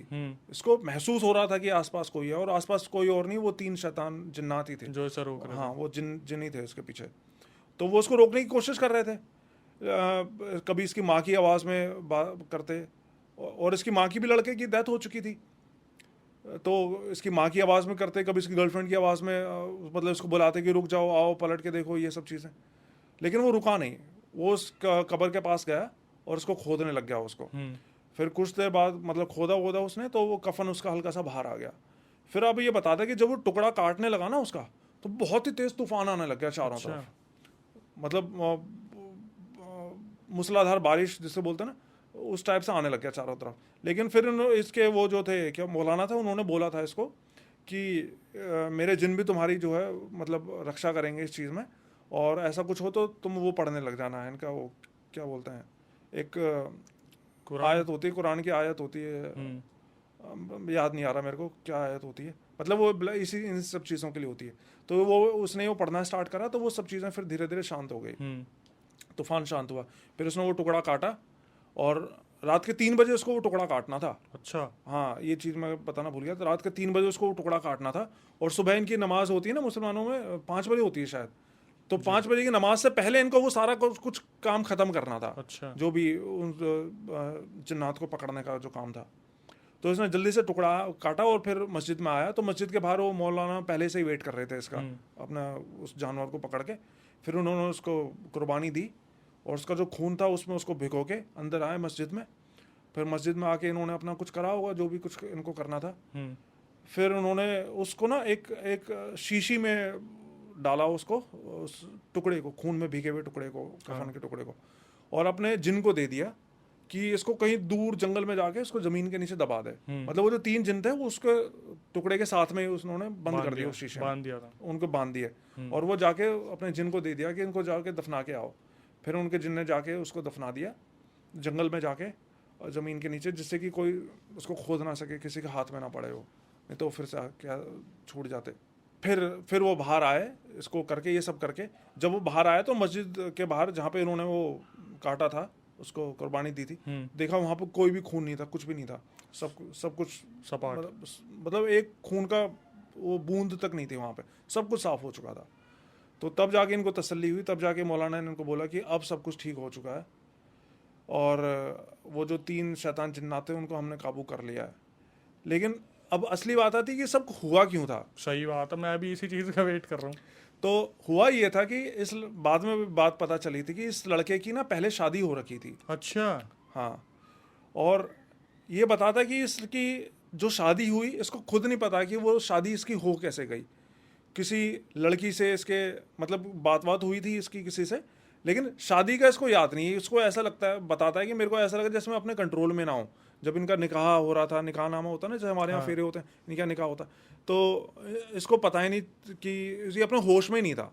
इसको महसूस हो रहा था कि आसपास कोई है, और आसपास कोई और नहीं, वो 3 शैतान जिन्नात ही थे जो इसे रोक रहे थे। हाँ, वो जिन ही थे उसके पीछे। तो वो उसको रोकने की कोशिश कर रहे थे। कभी इसकी माँ की आवाज़ में बात करते, और इसकी माँ की भी लड़के की डेथ हो चुकी थी, तो इसकी माँ की आवाज़ में करते, कभी इसकी गर्लफ्रेंड की आवाज़ में, मतलब इसको बुलाते कि रुक जाओ, आओ पलट के देखो, ये सब चीज़ें। लेकिन वो रुका नहीं, वो उस कब्र के पास गया और उसको खोदने लग गया उसको। फिर कुछ देर बाद मतलब खोदा उसने, तो वो कफन उसका हल्का सा बाहर आ गया। फिर अब ये बताता है कि जब वो टुकड़ा काटने लगा ना उसका, तो बहुत ही तेज़ तूफान आने लग गया चारों तरफ, मतलब मूसलाधार बारिश जिसे बोलते हैं ना, उस टाइप से आने लग गया चारों तरफ। लेकिन फिर इसके वो जो थे, क्या मौलाना था, उन्होंने बोला था इसको कि मेरे जिन भी तुम्हारी जो है मतलब रक्षा करेंगे इस चीज़ में, और ऐसा कुछ हो तो तुम वो पढ़ने लग जाना है। इनका वो क्या बोलते हैं, एक आयत होती है, कुरान की आयत होती है, याद नहीं आ रहा मेरे को क्या आयत होती है, मतलब वो इसी इन सब चीज़ों के लिए होती है। तो वो उसने वो पढ़ना स्टार्ट करा, तो वो सब चीज़ें फिर धीरे धीरे शांत हो गई, तूफान शांत हुआ। फिर उसने वो टुकड़ा काटा, और रात के 3 बजे उसको वो टुकड़ा काटना था। अच्छा, हाँ, ये चीज़ मैं बताना भूल गया। तो रात के 3 बजे उसको वो टुकड़ा काटना था, और सुबह इनकी नमाज होती है ना मुसलमानों में, 5 बजे होती है शायद, तो 5 बजे की नमाज से पहले इनको वो सारा कुछ काम ख़त्म करना था। अच्छा, जो भी उन जिन्नात को पकड़ने का जो काम था। तो इसने जल्दी से टुकड़ा काटा और फिर मस्जिद में आया। तो मस्जिद के बाहर वो मौलाना पहले से ही वेट कर रहे थे इसका, अपना उस जानवर को पकड़ के। फिर उन्होंने उसको कुर्बानी दी, और उसका जो खून था उसमें उसको भिगो के अंदर आए मस्जिद में। फिर मस्जिद में आके इन्होंने अपना कुछ करा होगा, जो भी कुछ इनको करना था। फिर उन्होंने उसको ना एक शीशी में डाला, उसको, उस टुकड़े को, खून में भीगे हुए टुकड़े को, कफन के टुकड़े को, और अपने जिन को दे दिया कि इसको कहीं दूर जंगल में जाके इसको ज़मीन के नीचे दबा दे। मतलब वो जो 3 जिन थे वो उसके टुकड़े के साथ में ही उन्होंने बंद कर दिया, उस शीशे में बांध दिया था, उनको बांध दिया, और वो जाके अपने जिन को दे दिया कि इनको जाके दफना के आओ। फिर उनके जिन ने जाके उसको दफना दिया जंगल में जाके, ज़मीन के नीचे, जिससे कि कोई उसको खोद ना सके, किसी के हाथ में ना पड़े वो, नहीं तो फिर से क्या छूट जाते। फिर वो बाहर आए इसको करके, ये सब करके जब वो बाहर आए तो मस्जिद के बाहर जहाँ पे इन्होंने वो काटा था, उसको कुर्बानी दी थी, देखा वहाँ पे कोई भी खून नहीं था, कुछ भी नहीं था, सब कुछ सपाट। मतलब एक खून का वो बूंद तक नहीं थी वहाँ पे, सब कुछ साफ हो चुका था। तो तब जाके इनको तसल्ली हुई, तब जाके मौलाना ने इनको बोला कि अब सब कुछ ठीक हो चुका है और वो जो 3 शैतान जिन्नात थे उनको हमने काबू कर लिया है। लेकिन अब असली बात आती है कि सब हुआ क्यों था। सही बात है, मैं अभी इसी चीज़ का वेट कर रहा हूँ। तो हुआ ये था कि इस बाद में भी बात पता चली थी कि इस लड़के की ना पहले शादी हो रखी थी। अच्छा। हाँ, और ये बताता कि इसकी जो शादी हुई इसको खुद नहीं पता कि वो शादी इसकी हो कैसे गई। किसी लड़की से इसके मतलब बात हुई थी इसकी किसी से, लेकिन शादी का इसको याद नहीं है। इसको ऐसा लगता है, बताता है कि मेरे को ऐसा लगा जैसे मैं अपने कंट्रोल में ना हूँ। जब इनका निकाह हो रहा था, निकाह नामा होता है ना, जैसे हमारे यहाँ फेरे होते हैं, इनका निकाह होता, तो इसको पता ही नहीं कि ये अपने होश में नहीं था।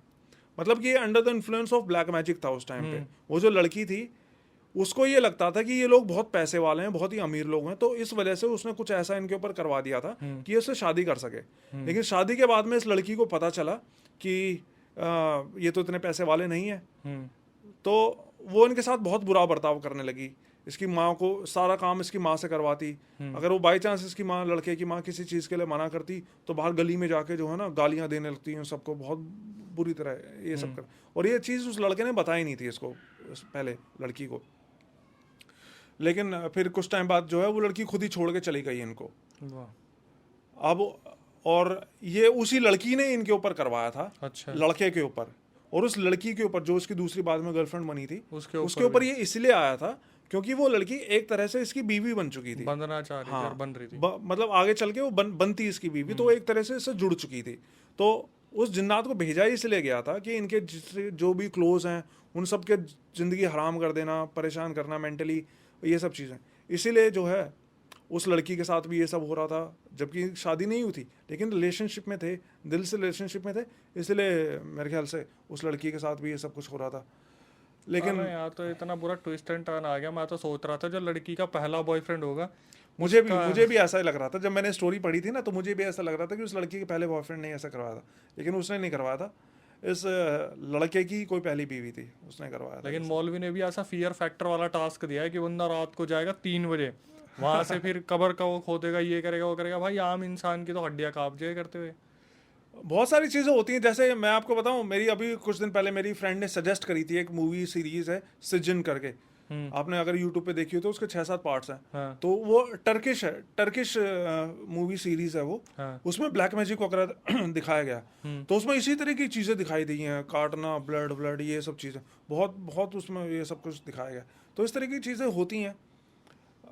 मतलब कि ये under the influence of black magic था उस टाइम पे। वो जो लड़की थी उसको ये लगता था कि ये लोग बहुत पैसे वाले हैं, बहुत ही अमीर लोग हैं, तो इस वजह से उसने कुछ ऐसा इनके ऊपर करवा दिया था कि ये उससे शादी कर सके। लेकिन शादी के बाद में इस लड़की को पता चला कि ये तो इतने पैसे वाले नहीं है, तो वो इनके साथ बहुत बुरा बर्ताव करने लगी। इसकी माँ को सारा काम इसकी माँ से करवाती। अगर वो बाई चांस इसकी माँ, लड़के की माँ किसी चीज़ के लिए मना करती तो बाहर गली में जाके जो है ना गालियाँ देने लगती हैं सबको, बहुत बुरी तरह ये सब कर। और ये चीज़ उस लड़के ने बताई नहीं थी इसको पहले, लड़की को। लेकिन फिर कुछ टाइम बाद जो है वो लड़की खुद ही छोड़ के चली गई इनको। अब और ये उसी लड़की ने इनके ऊपर करवाया था। अच्छा। लड़के के ऊपर, और उस लड़की के ऊपर जो उसकी दूसरी बाद में गर्लफ्रेंड बनी थी, उसके ऊपर ये इसलिए आया था क्योंकि वो लड़की एक तरह से इसकी बीवी बन चुकी थी, बनना चाह रही थी और बन रही थी। मतलब आगे चल के वो बनती इसकी बीवी, तो एक तरह से इससे जुड़ चुकी थी। तो उस जिन्नात को भेजा ही इसलिए गया था कि इनके जो भी क्लोज हैं उन सब के ज़िंदगी हराम कर देना, परेशान करना मेंटली, ये सब चीज़ें। इसीलिए जो है उस लड़की के साथ भी ये सब हो रहा था, जबकि शादी नहीं हुई थी लेकिन रिलेशनशिप में थे, दिल से रिलेशनशिप में थे, इसलिए मेरे ख्याल से उस लड़की के साथ भी ये सब कुछ हो रहा था। लेकिन यहाँ तो इतना बुरा ट्विस्ट एंड टर्न आ गया। मैं तो सोच रहा था जो लड़की का पहला बॉयफ्रेंड होगा, मुझे भी ऐसा ही लग रहा था जब मैंने स्टोरी पढ़ी थी ना, तो मुझे भी ऐसा लग रहा था कि उस लड़की के पहले बॉयफ्रेंड ने ऐसा करवाया था, लेकिन उसने नहीं करवाया था। इस लड़के की कोई पहली बीवी थी, उसने करवाया था। लेकिन मौलवी ने भी ऐसा फियर फैक्टर वाला टास्क दिया है कि बंदा रात को जाएगा 3 बजे, वहां से फिर कब्र का वो खोदेगा, ये करेगा वो करेगा। भाई आम इंसान की तो हड्डियां कांप जाए करते हुए। बहुत सारी चीज़ें होती हैं। जैसे मैं आपको बताऊं, मेरी अभी कुछ दिन पहले मेरी फ्रेंड ने सजेस्ट करी थी, एक मूवी सीरीज है सिजन करके, आपने अगर यूट्यूब पे देखी हो तो उसके 6-7 पार्ट्स हैं। हाँ। तो वो टर्किश है, टर्किश मूवी सीरीज है वो। हाँ। उसमें ब्लैक मैजिक वगैरह दिखाया गया, तो उसमें इसी तरह की चीज़ें दिखाई दी हैं, काटना, ब्लड ये सब चीज़ें बहुत बहुत उसमें ये सब कुछ दिखाया गया। तो इस तरह की चीज़ें होती हैं।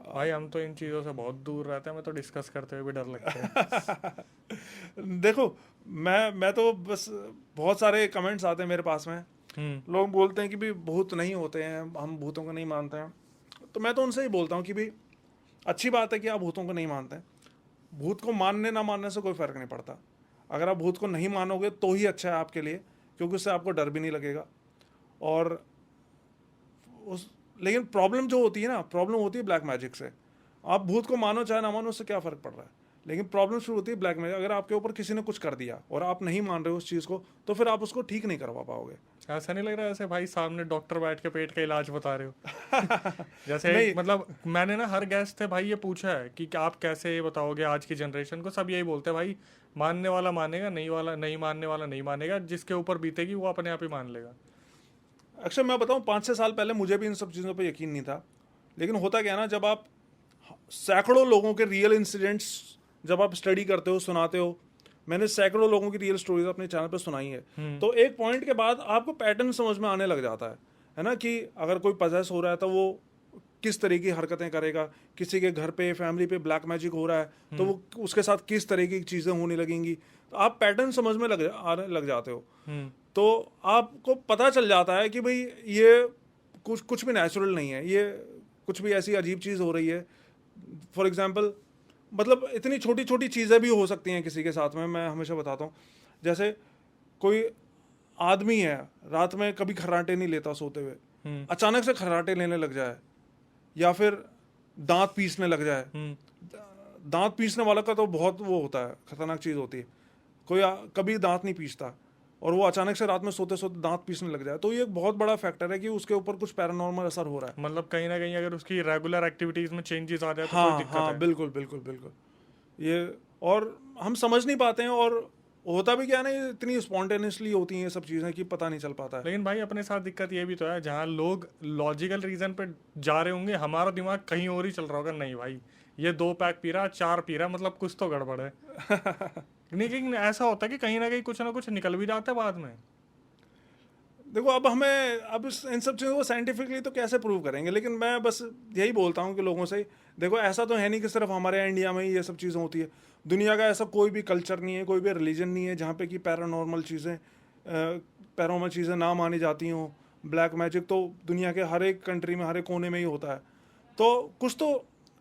भाई हम तो इन चीज़ों से बहुत दूर रहते हैं, मैं तो डिस्कस करते हुए भी डर लगता है। देखो मैं तो बस, बहुत सारे कमेंट्स आते हैं मेरे पास में, लोग बोलते हैं कि भी भूत नहीं होते हैं, हम भूतों को नहीं मानते हैं। तो मैं तो उनसे ही बोलता हूँ कि भी अच्छी बात है कि आप भूतों को नहीं मानते हैं। भूत को मानने ना मानने से कोई फ़र्क नहीं पड़ता। अगर आप भूत को नहीं मानोगे तो ही अच्छा है आपके लिए, क्योंकि उससे आपको डर भी नहीं लगेगा। और लेकिन प्रॉब्लम जो होती है ना, प्रॉब्लम होती है ब्लैक मैजिक से। आप भूत को मानो चाहे ना मानो, उससे क्या फ़र्क पड़ रहा है, लेकिन प्रॉब्लम शुरू होती है ब्लैक मैजिक। अगर आपके ऊपर किसी ने कुछ कर दिया और आप नहीं मान रहे हो उस चीज़ को, तो फिर आप उसको ठीक नहीं करवा पाओगे। ऐसा नहीं लग रहा ऐसे भाई सामने डॉक्टर बैठ के पेट का इलाज बता रहे हो? जैसे मतलब मैंने ना हर गेस्ट से भाई ये पूछा है कि आप कैसे बताओगे आज की जनरेशन को। सब यही बोलते हैं भाई, मानने वाला मानेगा, नहीं मानने वाला नहीं मानेगा, जिसके ऊपर बीतेगी वो अपने आप ही मान लेगा। अक्सर मैं बताऊं, 5-6 साल पहले मुझे भी इन सब चीज़ों पे यकीन नहीं था, लेकिन होता क्या ना, जब आप सैकड़ों लोगों के रियल इंसिडेंट्स जब आप स्टडी करते हो, सुनाते हो, मैंने सैकड़ों लोगों की रियल स्टोरीज अपने चैनल पे सुनाई है, तो एक पॉइंट के बाद आपको पैटर्न समझ में आने लग जाता है ना, कि अगर कोई पजेस हो रहा है तो वो किस तरह की हरकतें करेगा, किसी के घर पे फैमिली पे ब्लैक मैजिक हो रहा है तो वो उसके साथ किस तरह की चीज़ें होने लगेंगी, तो आप पैटर्न समझ में आने लग जाते हो। तो आपको पता चल जाता है कि भाई ये कुछ भी नेचुरल नहीं है, ये कुछ भी ऐसी अजीब चीज़ हो रही है। फॉर एग्जांपल, मतलब इतनी छोटी छोटी चीज़ें भी हो सकती हैं किसी के साथ में। मैं हमेशा बताता हूँ, जैसे कोई आदमी है रात में कभी खर्राटे नहीं लेता सोते हुए, अचानक से खर्राटे लेने लग जाए, या फिर दांत पीसने लग जाए। दांत पीसने वाला का तो बहुत वो होता है, खतरनाक चीज़ होती है। कोई कभी दांत नहीं पीसता और वो अचानक से रात में सोते सोते दांत पीसने लग जाए, तो ये एक बहुत बड़ा फैक्टर है कि उसके ऊपर कुछ पैरानॉर्मल असर हो रहा है। मतलब कहीं ना कहीं अगर उसकी रेगुलर एक्टिविटीज में चेंजेस आ जाए तो कोई हाँ दिक्कत हाँ, है। बिल्कुल बिल्कुल बिल्कुल। ये और हम समझ नहीं पाते हैं, और होता भी क्या है ना, ये इतनी स्पॉन्टेनियसली होती हैं ये सब चीज़ें कि पता नहीं चल पाता है। लेकिन भाई अपने साथ दिक्कत ये भी तो है, जहाँ लोग लॉजिकल रीजन पे जा रहे होंगे, हमारा दिमाग कहीं और ही चल रहा होगा। नहीं भाई, ये 2 पैक पी रहा, 4 पी रहा, मतलब कुछ तो गड़बड़ है। लेकिन ऐसा होता है कि कहीं ना कुछ निकल भी जाता है बाद में। देखो अब हमें अब इन सब चीज़ों को साइंटिफिकली तो कैसे प्रूव करेंगे, लेकिन मैं बस यही बोलता हूँ कि लोगों से, देखो ऐसा तो है नहीं कि सिर्फ हमारे इंडिया में ही ये सब चीज़ें होती है। दुनिया का ऐसा कोई भी कल्चर नहीं है, कोई भी रिलीजन नहीं है जहाँ पे कि पैरानॉर्मल चीज़ें ना मानी जाती हों। ब्लैक मैजिक तो दुनिया के हर एक कंट्री में, हर एक कोने में ही होता है। तो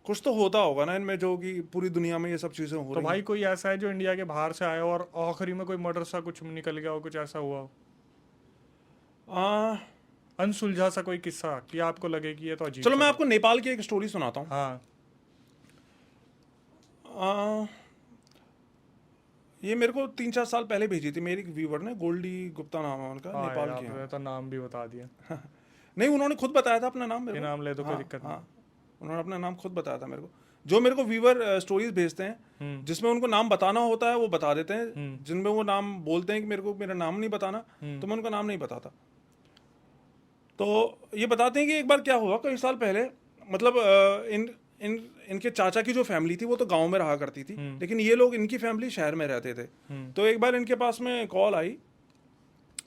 कुछ तो होता होगा ना इनमें, जो कि पूरी दुनिया में ये सब चीज़ें हो तो रही भाई कोई ऐसा है जो इंडिया के बाहर से आया हो और आखिरी में कोई मर्डर सा कुछ निकल गया हो, कुछ ऐसा हुआ हो, हैं। अनसुलझा सा कोई किस्सा कि आपको लगे कि ये तो अजीब चलो सा मैं था? आपको नेपाल की एक स्टोरी सुनाता हूँ। हाँ ये मेरे को 3-4 साल पहले भेजी थी मेरी व्यूवर ने, गोल्डी गुप्ता नाम है उनका, हाँ नेपाल यार, के हैं। आपने तो नाम भी बता दिया। नहीं, उन्होंने खुद बताया था अपना नाम मेरे ये को। नाम ले दो, कोई हाँ दिक्कत हाँ, उन्होंने अपना नाम खुद बताया था मेरे को। जो मेरे को व्यूवर स्टोरीज भेजते हैं जिसमें उनको नाम बताना होता है वो बता देते हैं, जिनमें वो नाम बोलते हैं कि मेरे को मेरा नाम नहीं बताना, तो मैं उनका नाम नहीं बताता। तो ये बताते हैं कि एक बार क्या हुआ, कई साल पहले, मतलब इनके चाचा की जो फैमिली थी वो तो गांव में रहा करती थी, लेकिन ये लोग, इनकी फैमिली शहर में रहते थे। तो एक बार इनके पास में कॉल आई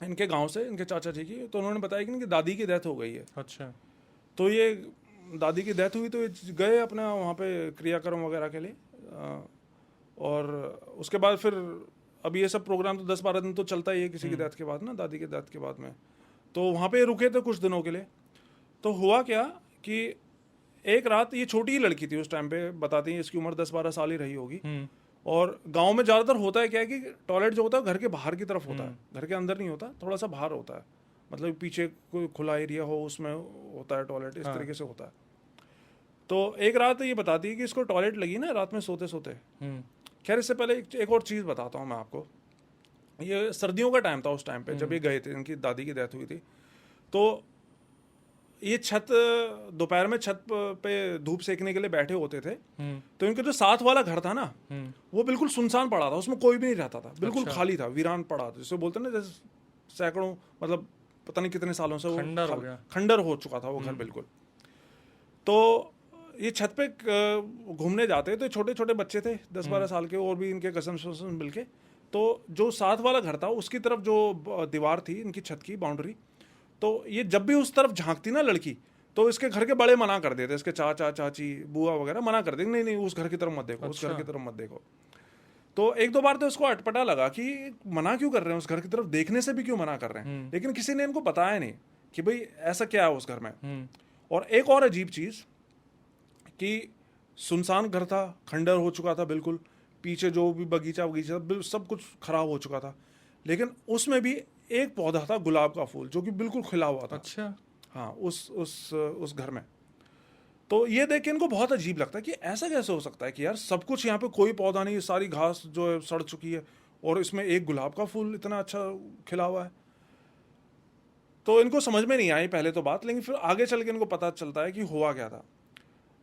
इनके गांव से, इनके चाचा जी की, तो उन्होंने बताया कि इनकी दादी की डेथ हो गई है। अच्छा। तो ये दादी की डेथ हुई तो ये गए अपना वहाँ पे क्रियाक्रम वगैरह के लिए, और उसके बाद फिर अब ये सब प्रोग्राम तो 10-12 दिन तो चलता ही है किसी की डेथ के बाद ना, दादी की डेथ के बाद में। तो वहाँ पे रुके थे कुछ दिनों के लिए। तो हुआ क्या कि एक रात, ये छोटी ही लड़की थी उस टाइम पे, बताती हैं इसकी उम्र 10-12 साल ही रही होगी। और गांव में ज़्यादातर होता है क्या है कि टॉयलेट जो होता है घर के बाहर की तरफ होता है, घर के अंदर नहीं होता, थोड़ा सा बाहर होता है, मतलब पीछे कोई खुला एरिया हो उसमें होता है टॉयलेट, इस तरीके से होता है। तो एक रात ये बताती है कि इसको टॉयलेट लगी ना रात में सोते सोते। खैर इससे पहले एक और चीज़ बताता हूँ मैं आपको। ये सर्दियों का टाइम था उस टाइम पे जब ये गए थे, इनकी दादी की डेथ हुई थी। तो ये दोपहर में छत पे धूप सेकने के लिए बैठे होते थे। तो इनका जो साथ वाला घर था ना, वो बिल्कुल सुनसान पड़ा था, उसमें कोई भी नहीं रहता था, बिल्कुल खाली था, वीरान पड़ा था, जिसे बोलते हैं ना, जैसे सैकड़ों, मतलब पता नहीं कितने सालों से वो खंडर हो चुका था वो घर बिल्कुल। तो ये छत पे घूमने जाते, तो छोटे छोटे बच्चे थे 10-12 साल के, और भी इनके कसम मिलके। तो जो साथ वाला घर था उसकी तरफ जो दीवार थी इनकी छत की बाउंड्री, तो ये जब भी उस तरफ झांकती ना लड़की, तो इसके घर के बड़े मना कर देते, इसके चाचा चाची बुआ वगैरह मना कर देते, नहीं नहीं उस घर की तरफ मत देखो, उस घर की तरफ मत देखो। तो 1-2 बार तो इसको अटपटा लगा कि मना क्यों कर रहे हैं, उस घर की तरफ देखने से भी क्यों मना कर रहे हैं। लेकिन किसी ने इनको बताया नहीं कि भाई ऐसा क्या है उस घर में। और एक और अजीब चीज़ कि सुनसान घर था, खंडर हो चुका था बिल्कुल, पीछे जो भी बगीचा सब कुछ खराब हो चुका था, लेकिन उसमें भी एक पौधा था गुलाब का फूल जो कि बिल्कुल खिला हुआ था। अच्छा। हाँ, उस घर में। तो ये देख के इनको बहुत अजीब लगता है कि ऐसा कैसे हो सकता है कि यार सब कुछ यहाँ पे, कोई पौधा नहीं, सारी घास जो है सड़ चुकी है, और इसमें एक गुलाब का फूल इतना अच्छा खिला हुआ है। तो इनको समझ में नहीं आई पहले तो बात, लेकिन फिर आगे चल के इनको पता चलता है कि हुआ क्या था।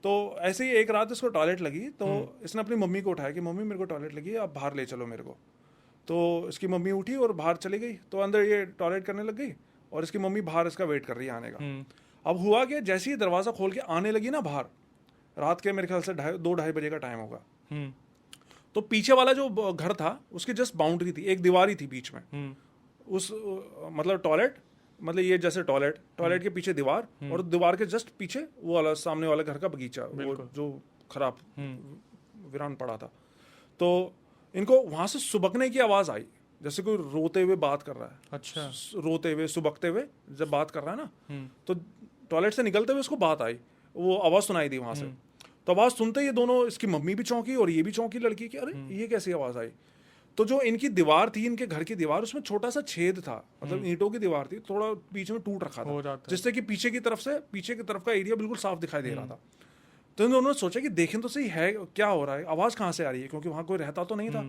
तो ऐसे ही एक रात इसको टॉयलेट लगी, तो इसने अपनी मम्मी को उठाया कि मम्मी मेरे को टॉयलेट लगी है, आप बाहर ले चलो मेरे को। तो इसकी मम्मी उठी और बाहर चली गई, तो अंदर ये टॉयलेट करने लग गई और इसकी मम्मी बाहर इसका वेट कर रही है आने का। अब हुआ कि जैसे ही दरवाज़ा खोल के आने लगी ना बाहर, रात के मेरे ख्याल से 2-2:30 बजे का टाइम होगा, तो पीछे वाला जो घर था उसकी जस्ट बाउंड्री थी, एक दीवार ही थी बीच में, उस मतलब टॉयलेट, मतलब ये जैसे टॉयलेट के पीछे दीवार, और दीवार के जस्ट पीछे वो वाला सामने वाला घर का बगीचा, वो जो खराब वीरान पड़ा था। तो इनको वहां से सुबकने की आवाज आई, जैसे कोई रोते हुए बात कर रहा है। अच्छा। रोते हुए सुबकते हुए जब बात कर रहा है ना, तो टॉयलेट से निकलते हुए उसको बात आई, वो आवाज सुनाई दी वहां से। तो आवाज सुनते ये दोनों, इसकी मम्मी भी चौंकी और ये भी चौंकी लड़की की, अरे ये कैसी आवाज आई। तो जो इनकी दीवार थी, इनके घर की दीवार, उसमें छोटा सा छेद था, मतलब ईंटों की दीवार थी, थोड़ा बीच में टूट रखा था, जिससे कि पीछे की तरफ का एरिया बिल्कुल साफ दिखाई दे रहा था। तो इन दोनों ने सोचा कि देखें तो सही है क्या हो रहा है, आवाज़ कहाँ से आ रही है, क्योंकि वहाँ कोई रहता तो नहीं था।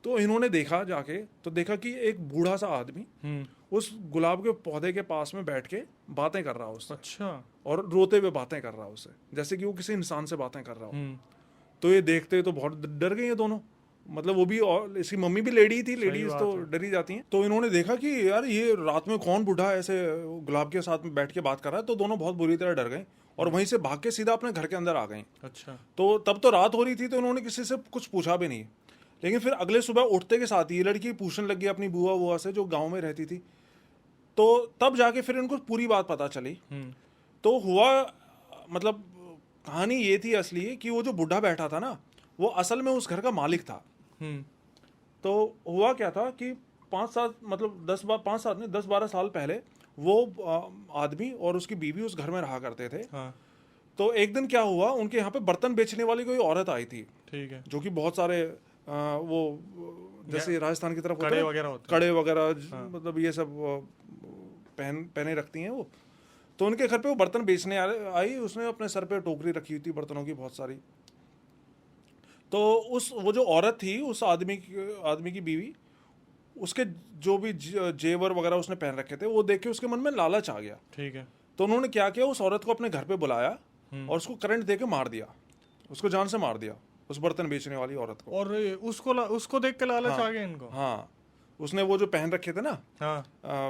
तो इन्होंने देखा जाके, तो देखा कि एक बूढ़ा सा आदमी उस गुलाब के पौधे के पास में बैठ के बातें कर रहा है उससे। अच्छा। और रोते हुए बातें कर रहा है उससे, जैसे कि वो किसी इंसान से बातें कर रहा हो। तो ये देखते तो बहुत डर गए ये दोनों, मतलब वो भी, और इसकी मम्मी भी लेडी थी, लेडीज तो डरी जाती हैं। तो इन्होंने देखा कि यार ये रात में कौन बूढ़ा ऐसे गुलाब के साथ में बैठ के बात कर रहा है। तो दोनों बहुत बुरी तरह डर गए और वहीं से भाग के सीधा अपने घर के अंदर आ गए। अच्छा। तो तब तो रात हो रही थी, तो उन्होंने किसी से कुछ पूछा भी नहीं। लेकिन फिर अगले सुबह उठते के साथ ये लड़की पूछने लगी अपनी बुआ से, जो गाँव में रहती थी। तो तब जाके फिर इनको पूरी बात पता चली। तो हुआ, मतलब कहानी ये थी असली कि वो जो बूढ़ा बैठा था ना, वो असल में उस घर का मालिक था। तो हुआ क्या था कि 5-7 पहले वो आदमी और उसकी बीवी उस घर में रहा करते थे। हाँ। तो एक दिन क्या हुआ, उनके यहाँ पे बर्तन बेचने वाली कोई औरत आई थी। ठीक है। जो कि बहुत सारे वो जैसे राजस्थान की तरफ कड़े वगैरह होते हैं। कड़े वगैरह, मतलब ये सब पहने रखती हैं वो। तो उनके घर पे वो बर्तन बेचने आई। उसने अपने सर पे टोकरी रखी हुई थी बर्तनों की बहुत सारी। तो वो जो औरत थी, उस आदमी की बीवी, उसके जो भी जेवर वगैरह उसने पहन रखे थे, वो देख के उसके मन में लालच आ गया। ठीक है। तो उन्होंने क्या किया, उस औरत को अपने घर पे बुलाया और उसको करंट दे के मार दिया, उसको जान से मार दिया, उस बर्तन बेचने वाली औरत को। और उसको देख के लालच आ गया इनको। हाँ, उसने वो जो पहन रखे थे ना, हाँ,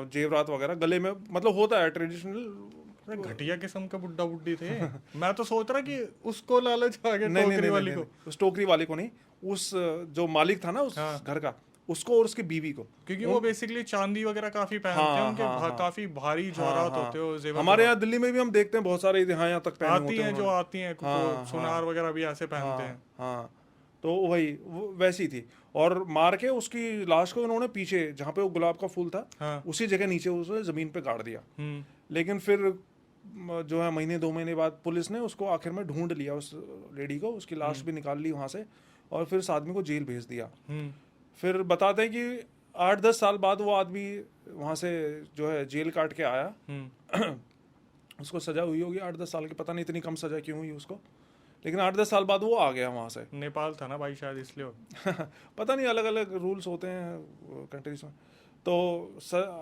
जेवरात वगैरह गले में, मतलब होता है ट्रेडिशनल। घटिया किस्म का बुड्ढा बुड्ढी थे। मैं तो सोच रहा कि उसको लालच आ गया, नहीं, टोकरी वाली को। उस टोकरी वाली को नहीं, उस जो मालिक था ना उस घर का, उसको और उसकी बीवी को। क्योंकि वो बेसिकली चांदी वगैरह काफी पहनते हैं, उनके काफी भारी जवाहरात होते हैं जेवर। हमारे यहाँ दिल्ली में भी हम देखते हैं बहुत सारे यहाँ तक पहने आती हैं, जो आती हैं, सुनार वगैरह भी ऐसे पहनते हैं। हाँ, तो वही वैसी थी। और मार के उसकी लाश को उन्होंने पीछे, जहाँ पे वो गुलाब का फूल था, उसी जगह नीचे उसने जमीन पे गाड़ दिया। लेकिन फिर जो है महीने 2 महीने बाद पुलिस ने उसको आखिर में ढूंढ लिया, उस लेडी को, उसकी लाश भी निकाल ली वहाँ से, और फिर उस आदमी को जेल भेज दिया। फिर बताते हैं कि 8-10 साल बाद वो आदमी वहाँ से जो है जेल काट के आया। उसको सजा हुई होगी 8-10 साल की, पता नहीं इतनी कम सजा क्यों हुई उसको, लेकिन 8-10 साल बाद वो आ गया वहाँ से। नेपाल था ना भाई शायद, इसलिए पता नहीं, अलग अलग रूल्स होते हैं कंट्रीज में। तो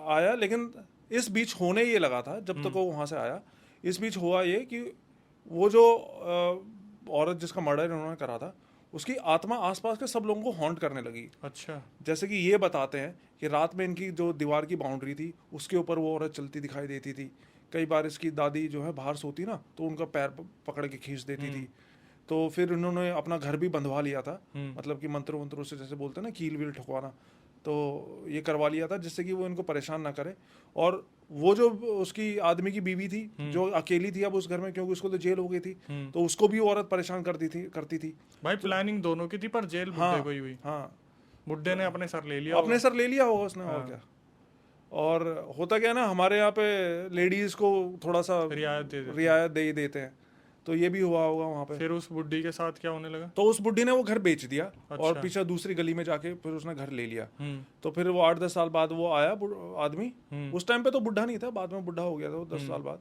आया, लेकिन इस बीच होने ये लगा था, जब तक वो वहाँ से आया, इस बीच हुआ ये कि वो जो औरत जिसका मर्डर इन्होंने करा था, उसकी आत्मा आसपास के सब लोगों को हॉन्ट करने लगी। अच्छा। जैसे कि ये बताते हैं कि रात में इनकी जो दीवार की बाउंड्री थी, उसके ऊपर वो औरत चलती दिखाई देती थी। कई बार इसकी दादी जो है बाहर सोती ना, तो उनका पैर पकड़ के खींच देती थी। तो फिर इन्होंने अपना घर भी बंधवा लिया था, मतलब कि मंत्रों से, जैसे बोलते हैं ना, कील वील ठुकवाना, तो ये करवा लिया था जिससे कि वो इनको परेशान ना करे। और वो जो उसकी आदमी की बीवी थी, जो अकेली थी अब उस घर में, क्योंकि उसको तो जेल हो गई थी, तो उसको भी औरत परेशान करती थी। भाई प्लानिंग दोनों की थी, पर जेल बुड्ढे को ही हुई। हाँ, बुड्ढे ने अपने सर ले लिया, अपने सर ले लिया होगा उसने, और क्या। और होता क्या है ना, हमारे यहाँ पे लेडीज को थोड़ा सा रियायत दे ही देते हैं, तो ये भी हुआ होगा वहाँ पे। फिर उस बुड्ढी के साथ क्या होने लगा? तो उस बुड्ढी ने वो घर बेच दिया। अच्छा। और पीछे दूसरी गली में जाके फिर उसने घर ले लिया। तो फिर वो 8-10 साल बाद वो आया आदमी। उस टाइम पे तो बुढ़ा नहीं था, बाद में बुढ़ा हो गया था वो 10 साल बाद।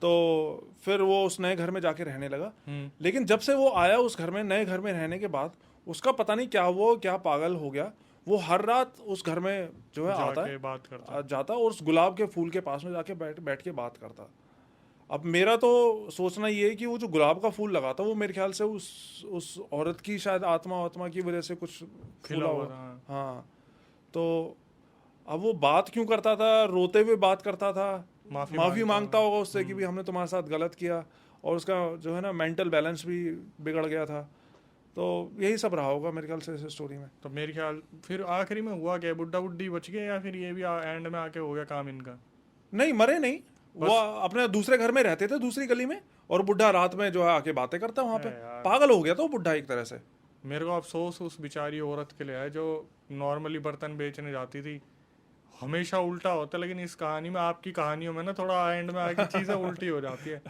तो फिर वो उस नए घर में जाके रहने लगा। लेकिन जब से वो आया उस घर में, नए घर में रहने के बाद, उसका पता नहीं क्या हुआ, क्या पागल हो गया, वो हर रात उस घर में जो है आता है, बात करता, जाता और उस गुलाब के फूल के पास में जाके बैठ के बात करता। अब मेरा तो सोचना ये है कि वो जो गुलाब का फूल लगा था, वो मेरे ख्याल से उस औरत की शायद आत्मा की वजह से कुछ फूला हुआ। हाँ, तो अब वो बात क्यों करता था, रोते हुए बात करता था, माफी मांगता होगा उससे कि भी हमने तुम्हारे साथ गलत किया, और उसका जो है ना मेंटल बैलेंस भी बिगड़ गया था। तो यही सब रहा होगा मेरे ख्याल से इस स्टोरी में। तो मेरे ख्याल फिर आखिरी में हुआ क्या, बुड्ढा बुड्ढी बच गए, या फिर ये भी एंड में आके हो गया काम इनका? नहीं, मरे नहीं, वो अपने दूसरे घर में रहते थे, दूसरी गली में, और बुढ़ा रात में जो है आके बातें करता वहाँ पे। पागल हो गया था वो बुढ़ा एक तरह से। मेरे को अफसोस उस बेचारी औरत के लिए है जो नॉर्मली बर्तन बेचने जाती थी। हमेशा उल्टा होता है, लेकिन इस कहानी में, आपकी कहानियों में ना, थोड़ा एंड में आके चीज़ें उल्टी हो जाती है।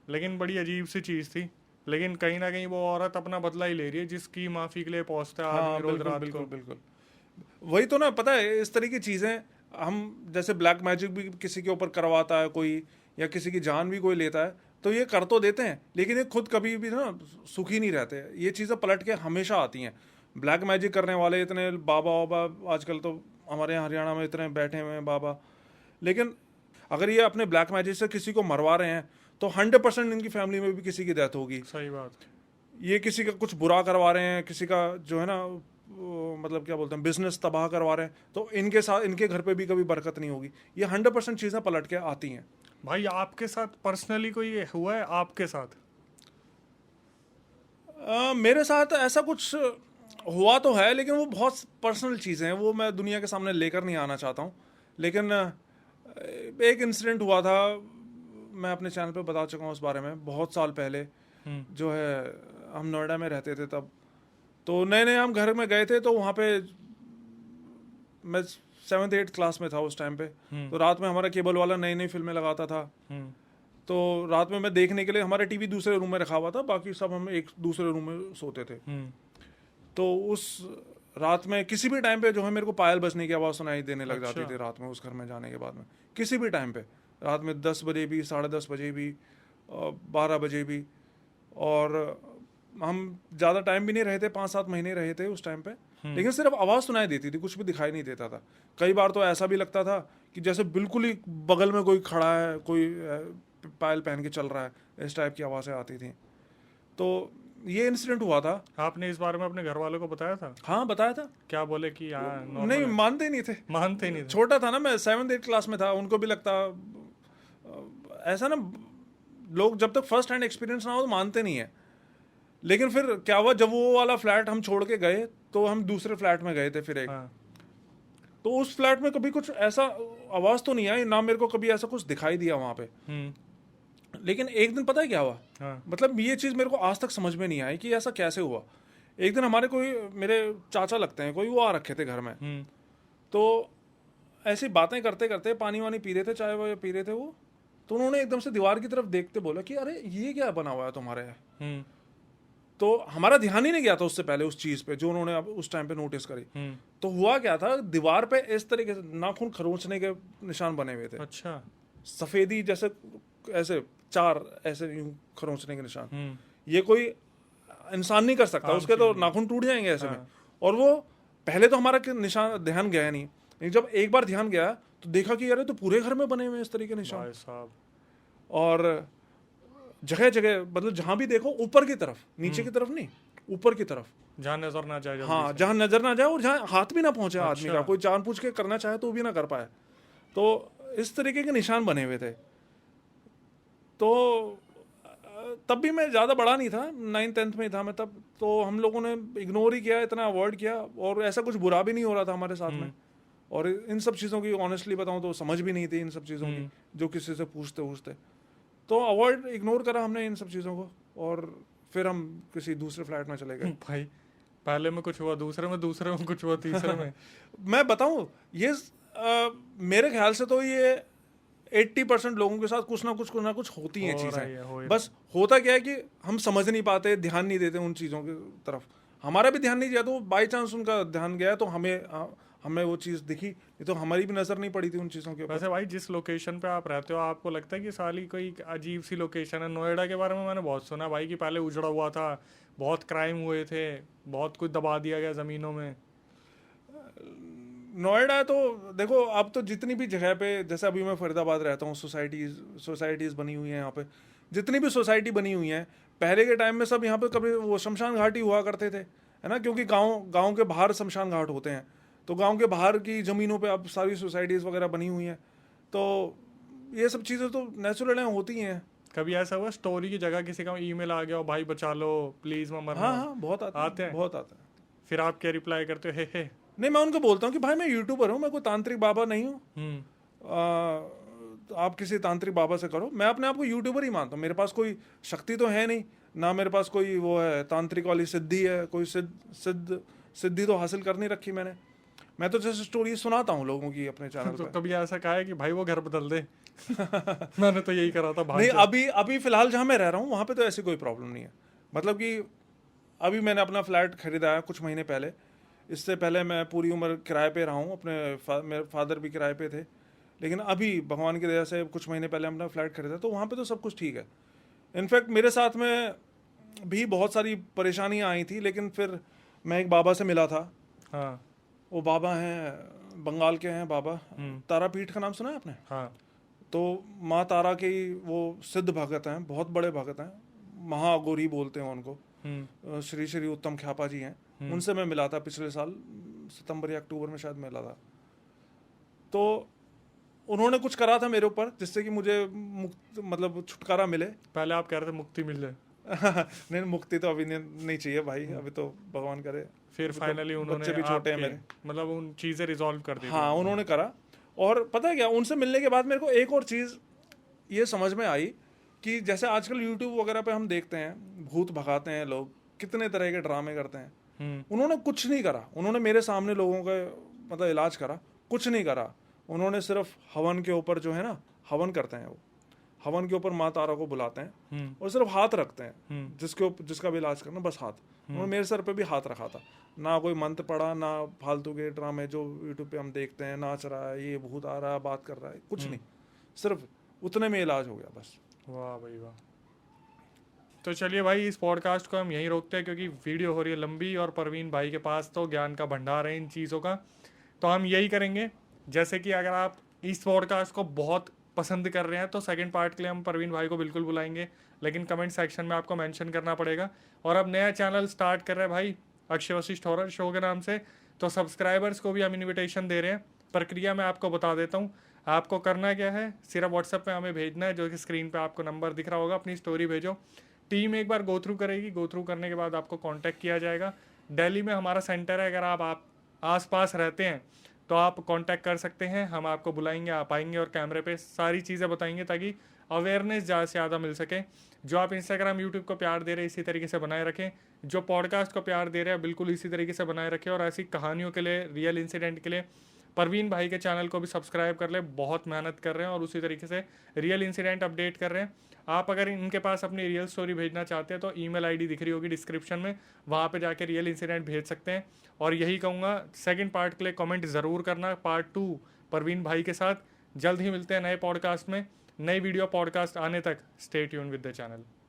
लेकिन बड़ी अजीब सी चीज़ थी। लेकिन कहीं ना कहीं वो औरत अपना बदला ही ले रही है, जिसकी माफ़ी के लिए पहुँचता है आदमी रोज रात को। बिल्कुल। वही तो ना, पता है इस तरह की चीज़ें हम, जैसे ब्लैक मैजिक भी किसी के ऊपर करवाता है कोई, या किसी की जान भी कोई लेता है, तो ये कर तो देते हैं, लेकिन ये खुद कभी भी ना सुखी नहीं रहते। ये चीज़ें पलट के हमेशा आती हैं। ब्लैक मैजिक करने वाले इतने बाबा वाबा आजकल तो हमारे यहाँ हरियाणा में इतने बैठे हुए हैं बाबा, लेकिन अगर ये अपने ब्लैक मैजिक से किसी को मरवा रहे हैं तो 100% इनकी फैमिली में भी किसी की डेथ होगी। सही बात। ये किसी का कुछ बुरा करवा रहे हैं, किसी का जो है ना मतलब क्या बोलते हैं बिजनेस तबाह करवा रहे हैं, तो इनके साथ इनके घर पे भी कभी बरकत नहीं होगी। ये 100% चीज़ें पलट के आती हैं। भाई आपके साथ पर्सनली कोई हुआ है आपके साथ? मेरे साथ ऐसा कुछ हुआ तो है, लेकिन वो बहुत पर्सनल चीज़ें हैं, वो मैं दुनिया के सामने लेकर नहीं आना चाहता हूँ। लेकिन एक इंसिडेंट हुआ था, मैं अपने चैनल पे बता चुका हूँ उस बारे में, बहुत साल पहले। जो है हम नोएडा में रहते थे तब, तो नए नए हम घर में गए थे, तो वहाँ पे मैं 7th 8th क्लास में था उस टाइम पे। तो रात में हमारा केबल वाला नई नई फिल्में लगाता था, तो रात में मैं देखने के लिए हमारा टीवी दूसरे रूम में रखा हुआ था, बाकी सब हम एक दूसरे रूम में सोते थे। तो उस रात में किसी भी टाइम पे जो है मेरे को पायल बजने की आवाज़ सुनाई देने लग जाती थी रात में, उस घर में जाने के बाद में। किसी भी टाइम पे रात में 10 बजे भी, 10:30 बजे भी, 12 बजे भी। और हम ज़्यादा टाइम भी नहीं रहे थे, 5-7 महीने रहे थे उस टाइम पे, लेकिन सिर्फ आवाज़ सुनाई देती थी, कुछ भी दिखाई नहीं देता था। कई बार तो ऐसा भी लगता था कि जैसे बिल्कुल ही बगल में कोई खड़ा है, कोई पायल पहन के चल रहा है, इस टाइप की आवाज़ें आती थी। तो ये इंसिडेंट हुआ था। आपने इस बारे में अपने घर वालों को बताया था? हाँ बताया था। क्या बोले कि नहीं, मानते ही नहीं थे। मानते ही नहीं थे। छोटा था ना मैं, 7th 8th क्लास में था, उनको भी लगता ऐसा ना, लोग जब तक फर्स्ट हैंड एक्सपीरियंस ना हो तो मानते नहीं है। लेकिन फिर क्या हुआ, जब वो वाला फ्लैट हम छोड़ के गए तो हम दूसरे फ्लैट में गए थे फिर एक। तो उस फ्लैट में कभी कुछ ऐसा आवाज़ तो नहीं आई, ना मेरे को कभी ऐसा कुछ दिखाई दिया वहाँ पे। लेकिन एक दिन पता है क्या हुआ, मतलब ये चीज़ मेरे को आज तक समझ में नहीं आई कि ऐसा कैसे हुआ। एक दिन हमारे कोई मेरे चाचा लगते हैं कोई, वो आ रखे थे घर में। तो ऐसी बातें करते करते पानी वानी पी रहे थे, चाय वाय पी रहे थे वो, तो उन्होंने एकदम से दीवार की तरफ देखते बोला कि अरे ये क्या बना हुआ है तुम्हारे यहाँ। तो हमारा ध्यान ही नहीं गया था उससे पहले उस चीज़ पे जो उन्होंने अब उस टाइम पे नोटिस करी। तो हुआ क्या था, दीवार पे इस तरीके से नाखून खरोंचने के निशान बने हुए थे। अच्छा। सफेदी जैसे, ऐसे 4 ऐसे यूं खरोंचने के निशान। ये कोई इंसान नहीं कर सकता, उसके तो नाखून टूट जाएंगे ऐसे में। और वो पहले तो हमारा निशान ध्यान गया नहीं, लेकिन जब एक बार ध्यान गया तो देखा कि यार तो पूरे घर में बने हुए इस तरीके के निशान। और जगह जगह, मतलब जहां भी देखो ऊपर की तरफ, नीचे की तरफ नहीं, ऊपर की तरफ, जहां नजर ना जाए। हाँ, जहां नजर ना जाए और जहां हाथ भी ना पहुंचे आदमी का, कोई जानबूझ के करना चाहे तो भी ना कर पाए। तो इस तरीके के निशान बने हुए थे। तो तब भी मैं ज़्यादा बड़ा नहीं था, 9th 10th में था मैं तब। तो हम लोगों ने इग्नोर ही किया, इतना अवॉइड किया, और ऐसा कुछ बुरा भी नहीं हो रहा था हमारे साथ में। और इन सब चीज़ों की ऑनेस्टली बताऊं तो समझ भी नहीं थी इन सब चीज़ों की, जो किसी से पूछते। तो अवॉइड, इग्नोर करा हमने इन सब चीज़ों को, और फिर हम किसी दूसरे फ्लैट में चले गए। भाई पहले में कुछ हुआ, दूसरे में कुछ हुआ, तीसरे में मैं बताऊं, ये मेरे ख्याल से तो ये 80% लोगों के साथ कुछ ना कुछ होती हैं चीज़ें। बस होता क्या है कि हम समझ नहीं पाते, ध्यान नहीं देते उन चीज़ों की तरफ। हमारा भी ध्यान नहीं दिया, तो बाई चांस उनका ध्यान गया तो हमें वो चीज़ दिखी, नहीं तो हमारी भी नज़र नहीं पड़ी थी उन चीज़ों के ऊपर। वैसे भाई जिस लोकेशन पे आप रहते हो, आपको लगता है कि साली कोई अजीब सी लोकेशन है? नोएडा के बारे में मैंने बहुत सुना भाई कि पहले उजड़ा हुआ था, बहुत क्राइम हुए थे, बहुत कुछ दबा दिया गया ज़मीनों में। नोएडा तो देखो, अब तो जितनी भी जगह पे, जैसे अभी मैं फरीदाबाद रहता हूँ, सोसाइटीज़ बनी हुई हैं यहाँ पे। जितनी भी सोसाइटी बनी हुई हैं, पहले के टाइम में सब यहाँ पे कभी वो शमशान घाट ही हुआ करते थे, है ना, क्योंकि गांव के बाहर शमशान घाट होते हैं। तो गांव के बाहर की ज़मीनों पे अब सारी सोसाइटीज़ वगैरह बनी हुई हैं। तो ये सब चीज़ें तो नेचुरल होती हैं। कभी ऐसा हुआ स्टोरी की जगह किसी का ईमेल आ गया हो, भाई बचा लो प्लीज़ मैं मरना? हाँ, बहुत आते हैं, बहुत आते हैं। फिर आप क्या रिप्लाई करते हो? हे नहीं, मैं उनको बोलता हूँ कि भाई मैं यूट्यूबर हूँ, मैं कोई तांत्रिक बाबा नहीं हूँ। आप किसी तांत्रिक बाबा से करो, मैं अपने आप को यूट्यूबर ही मानता हूँ। मेरे पास कोई शक्ति तो है नहीं, ना मेरे पास कोई वो है तांत्रिक वाली सिद्धि है, कोई सिद्धि तो हासिल कर नहीं रखी मैंने। मैं तो जैसे स्टोरी सुनाता हूँ लोगों की अपने चैनल तो पे। कभी ऐसा कहा है कि भाई वो घर बदल दे? मैंने तो यही करा था भाई। नहीं, अभी फिलहाल जहाँ मैं रह रहा हूँ वहाँ पे तो ऐसी कोई प्रॉब्लम नहीं है। मतलब कि अभी मैंने अपना फ्लैट खरीदा है कुछ महीने पहले। इससे पहले मैं पूरी उम्र किराए पे रहा हूँ, मेरे फादर भी किराए पे थे। लेकिन अभी भगवान की दया से कुछ महीने पहले अपना फ्लैट खरीदा, तो वहाँ पे तो सब कुछ ठीक है। इनफैक्ट मेरे साथ में भी बहुत सारी परेशानियां आई थी, लेकिन फिर मैं एक बाबा से मिला था। हाँ वो बाबा हैं, बंगाल के हैं बाबा, तारापीठ का नाम सुना है आपने? हाँ तो माँ तारा के वो सिद्ध भगत हैं, बहुत बड़े भगत हैं, महागौरी बोलते हैं उनको। श्री श्री उत्तम ख्यापा जी हैं, उनसे मैं मिला था पिछले साल सितंबर या अक्टूबर में शायद मिला था। तो उन्होंने कुछ करा था मेरे ऊपर जिससे कि मुझे मुक्त मतलब छुटकारा मिले। पहले आप कह रहे थे मुक्ति मिल जाए। नहीं, मुक्ति तो अभी नहीं चाहिए भाई, अभी तो भगवान करे। फिर फाइनली उन्होंने बच्चे भी छोटे हैं मेरे, मतलब उन चीज़ें रिजॉल्व कर दी। हाँ उन्होंने करा। और पता है क्या, उनसे मिलने के बाद मेरे को एक और चीज़ ये समझ में आई कि जैसे आजकल यूट्यूब वगैरह पे हम देखते हैं भूत भगाते हैं लोग, कितने तरह के ड्रामे करते हैं। उन्होंने कुछ नहीं करा, उन्होंने मेरे सामने लोगों का मतलब इलाज करा, कुछ नहीं करा। उन्होंने सिर्फ हवन के ऊपर जो है ना, हवन करते हैं वो, हवन के ऊपर माँ तारा को बुलाते हैं और सिर्फ हाथ रखते हैं, जिसका भी इलाज करना, बस हाथ। उन्होंने मेरे सर पे भी हाथ रखा था, ना कोई मंत्र पढ़ा, ना फालतू के ड्रामे जो यूट्यूब पे हम देखते हैं, नाच रहा है, ये भूत आ रहा है, बात कर रहा है, कुछ नहीं, सिर्फ उतने में इलाज हो गया बस। वाह भाई वाह। तो चलिए भाई, इस पॉडकास्ट को हम यहीं रोकते हैं क्योंकि वीडियो हो रही है लंबी और परवीन भाई के पास तो ज्ञान का भंडार है इन चीज़ों का। तो हम यही करेंगे, जैसे कि अगर आप इस पॉडकास्ट को बहुत पसंद कर रहे हैं तो सेकंड पार्ट के लिए हम परवीन भाई को बिल्कुल बुलाएंगे, लेकिन कमेंट सेक्शन में आपको मेंशन करना पड़ेगा। और अब नया चैनल स्टार्ट कर रहे हैं भाई अक्षय वशिष्ठ हॉरर शो के नाम से, तो सब्सक्राइबर्स को भी हम इन्विटेशन दे रहे हैं। प्रक्रिया मैं आपको बता देता हूँ। आपको करना क्या है, सिर्फ व्हाट्सएप पे हमें भेजना है, जो कि स्क्रीन पे आपको नंबर दिख रहा होगा, अपनी स्टोरी भेजो। टीम एक बार गो थ्रू करेगी, गो थ्रू करने के बाद आपको कांटेक्ट किया जाएगा। दिल्ली में हमारा सेंटर है, अगर आप आस पास रहते हैं तो आप कांटेक्ट कर सकते हैं, हम आपको बुलाएंगे, आप आएंगे और कैमरे पे सारी चीज़ें बताएंगे ताकि अवेयरनेस ज़्यादा से ज़्यादा मिल सके। जो आप इंस्टाग्राम यूट्यूब को प्यार दे रहे हैं इसी तरीके से बनाए रखें, जो पॉडकास्ट को प्यार दे रहे हैं बिल्कुल इसी तरीके से बनाए रखें। और ऐसी कहानियों के लिए, रियल इंसिडेंट के लिए परवीन भाई के चैनल को भी सब्सक्राइब कर ले, बहुत मेहनत कर रहे हैं और उसी तरीके से रियल इंसिडेंट अपडेट कर रहे हैं। आप अगर इनके पास अपनी रियल स्टोरी भेजना चाहते हैं तो ईमेल आईडी दिख रही होगी डिस्क्रिप्शन में, वहाँ पे जाके रियल इंसिडेंट भेज सकते हैं। और यही कहूँगा, सेकंड पार्ट के लिए कमेंट ज़रूर करना, पार्ट 2 परवीन भाई के साथ। जल्द ही मिलते हैं नए पॉडकास्ट में। नई वीडियो पॉडकास्ट आने तक stay tune with the channel.